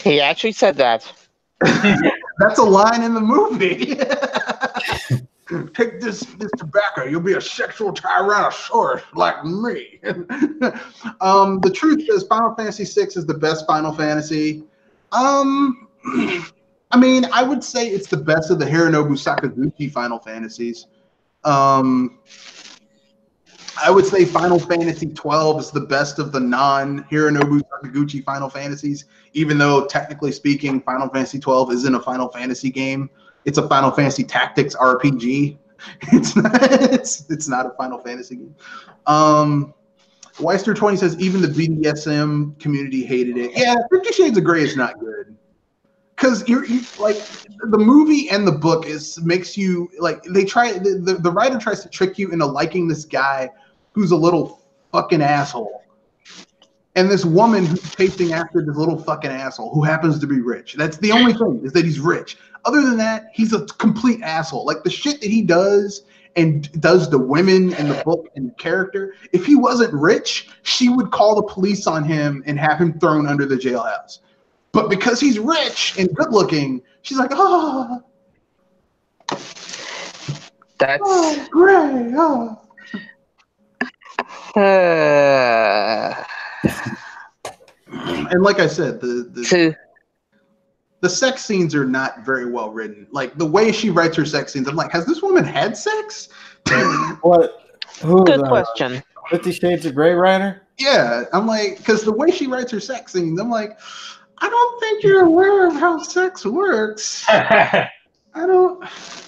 He actually said that. That's a line in the movie. Take this tobacco, you'll be a sexual tyrannosaurus like me. The truth is, Final Fantasy VI is the best Final Fantasy. I mean, I would say it's the best of the Hironobu Sakaguchi Final Fantasies. I would say Final Fantasy XII is the best of the non-Hironobu Sakaguchi Final Fantasies, even though technically speaking, Final Fantasy XII isn't a Final Fantasy game. It's a Final Fantasy Tactics RPG. It's not a Final Fantasy game. Weister20 says even the BDSM community hated it. Yeah, 50 Shades of Grey is not good. Because you like the movie and the book makes you like the writer tries to trick you into liking this guy who's a little fucking asshole, and this woman who's chasing after this little fucking asshole who happens to be rich. That's the only thing, is that he's rich. Other than that, he's a complete asshole. Like the shit that he does and does to women in the book and the character. If he wasn't rich, she would call the police on him and have him thrown under the jailhouse. But because he's rich and good looking, she's like, oh, that's great. Oh. And like I said, the sex scenes are not very well written. Like the way she writes her sex scenes, I'm like, has this woman had sex? What? Good question. 50 Shades of Grey writer? Yeah, I'm like, because the way she writes her sex scenes, I'm like, I don't think you're aware of how sex works. I don't.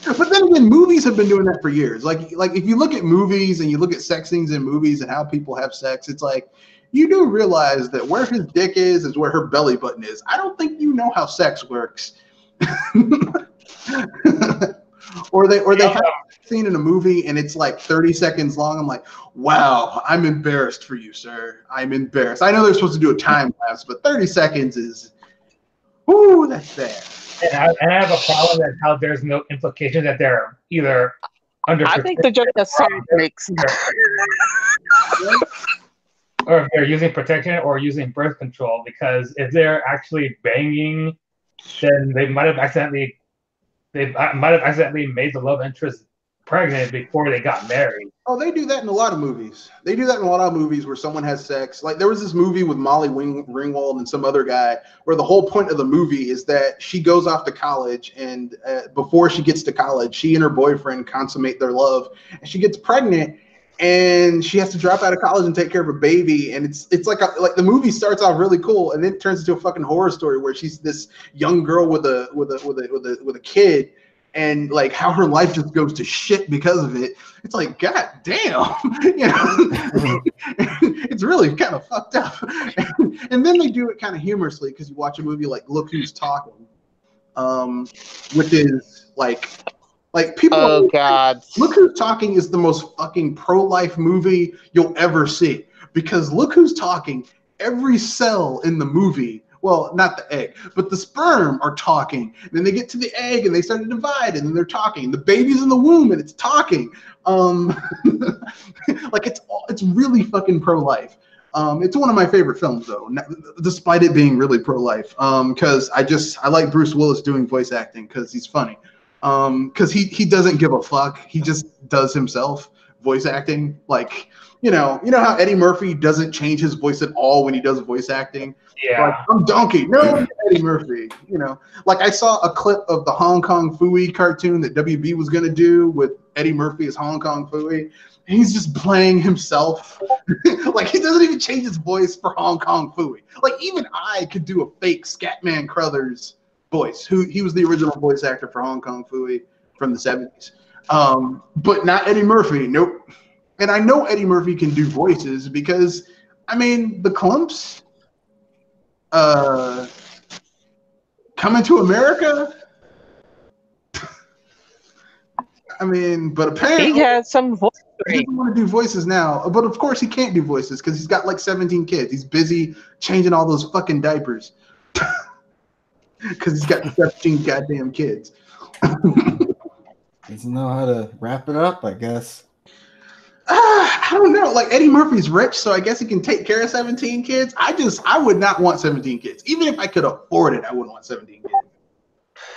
But then again, movies have been doing that for years. Like if you look at movies and you look at sex scenes in movies and how people have sex, it's like you do realize that where his dick is where her belly button is. I don't think you know how sex works. or they have a scene in a movie and it's like 30 seconds long. I'm like, wow, I'm embarrassed for you, sir. I'm embarrassed. I know they're supposed to do a time lapse, but 30 seconds is, ooh, that's bad. And I have a problem that how there's no implication that they're either under. I think they're just a side mix. Or if they're using protection or using birth control, because if they're actually banging, then they might have accidentally made the love interest pregnant before they got married. Oh, they do that in a lot of movies. They do that in a lot of movies where someone has sex. Like there was this movie with Molly Ringwald and some other guy where the whole point of the movie is that she goes off to college and before she gets to college, she and her boyfriend consummate their love and she gets pregnant and she has to drop out of college and take care of a baby. And it's like the movie starts off really cool and then it turns into a fucking horror story where she's this young girl with a kid. And like how her life just goes to shit because of it. It's like, God damn, you know, it's really kind of fucked up. And then they do it kind of humorously because you watch a movie like Look Who's Talking, which is like people. Oh God! Look Who's Talking is the most fucking pro-life movie you'll ever see because Look Who's Talking. Every cell in the movie. Well, not the egg, but the sperm are talking. And then they get to the egg and they start to divide and then they're talking. The baby's in the womb and it's talking. Like it's really fucking pro-life. It's one of my favorite films though, despite it being really pro-life. Because I like Bruce Willis doing voice acting because he's funny. Because he doesn't give a fuck. He just does himself. voice acting. Like, you know how Eddie Murphy doesn't change his voice at all when he does voice acting. Yeah. Like, I'm Donkey. No, Eddie Murphy. You know, like I saw a clip of the Hong Kong Phooey cartoon that WB was gonna do with Eddie Murphy as Hong Kong Phooey. He's just playing himself. Like, he doesn't even change his voice for Hong Kong Phooey. Like, even I could do a fake Scatman Crothers voice. He was the original voice actor for Hong Kong Phooey from the 70s. But not Eddie Murphy. Nope. And I know Eddie Murphy can do voices because, I mean, the Clumps, Coming to America. I mean, but apparently He had some voice. he doesn't want to do voices now. But of course he can't do voices because he's got like 17 kids. He's busy changing all those fucking diapers because he's got 17 goddamn kids. Doesn't know how to wrap it up, I guess. I don't know. Like, Eddie Murphy's rich, so I guess he can take care of 17 kids. I would not want 17 kids. Even if I could afford it, I wouldn't want 17 kids.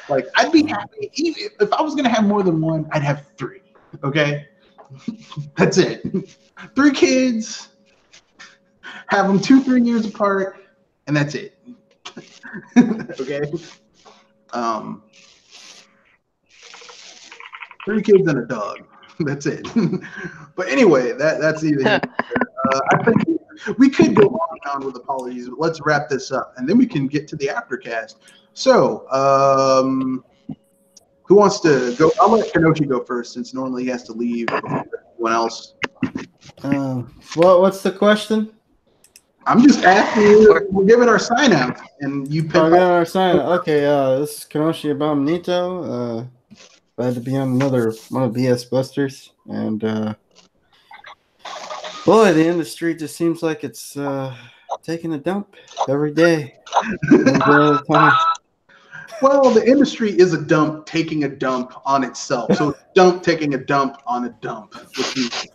Like, I'd be happy. Even if I was going to have more than one, I'd have 3. Okay? That's it. 3 kids, have them 2-3 years apart, and that's it. Okay? 3 kids and a dog. That's it. But anyway, that's either. I think we could go on and on with apologies, but let's wrap this up, and then we can get to the aftercast. So, who wants to go? I'll let Kenochi go first, since normally he has to leave before everyone else. What's the question? I'm just asking you. We're giving our sign out, and you pick. Our sign. Okay, this is Kenoshi Abominito. Glad to be on another one of BS Busters, and boy, the industry just seems like it's taking a dump every day. Well, the industry is a dump taking a dump on itself. So dump taking a dump on a dump.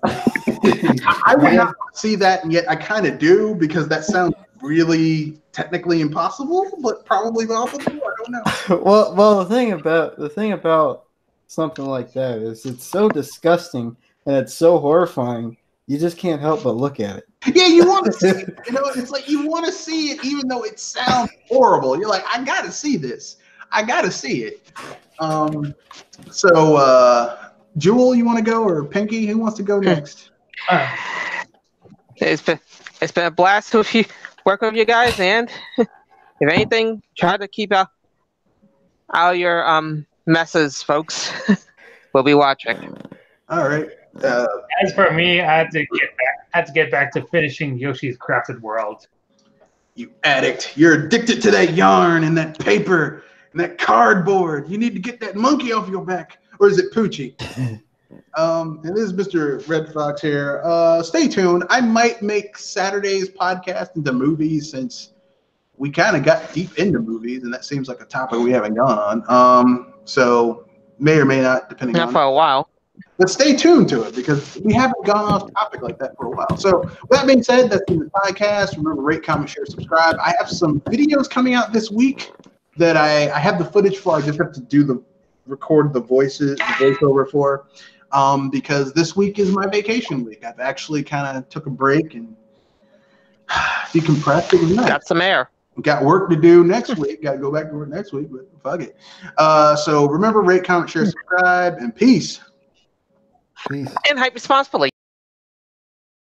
I would not see that, and yet I kind of do, because that sounds really technically impossible, but probably possible. I don't know. Well, the thing about something like that is it's so disgusting and it's so horrifying. You just can't help but look at it. Yeah, you want to see it. You know, it's like you want to see it even though it sounds horrible. You're like, I got to see this. I got to see it. So, Jewel, you want to go, or Pinky? Who wants to go next? It's been a blast to work with you guys, and if anything, try to keep out your messes, folks. We'll be watching. All right. As for me, I had to get back to finishing Yoshi's Crafted World. You addict. You're addicted to that yarn and that paper and that cardboard. You need to get that monkey off your back. Or is it Poochie? And this is Mr. Red Fox here. Stay tuned. I might make Saturday's podcast into movies, since we kind of got deep into movies, and that seems like a topic we haven't gone on. So may or may not, depending on. Not for a while. But stay tuned to it, because we haven't gone off topic like that for a while. So with that being said, that's been the podcast. Remember, rate, comment, share, subscribe. I have some videos coming out this week that I have the footage for. I just have to record the voiceover for, because this week is my vacation week. I've actually kind of took a break and decompressed. It was nice. Got some air. Got work to do next week. Got to go back to work next week, but fuck it. So remember, rate, comment, share, subscribe, and peace. Peace. And hype responsibly.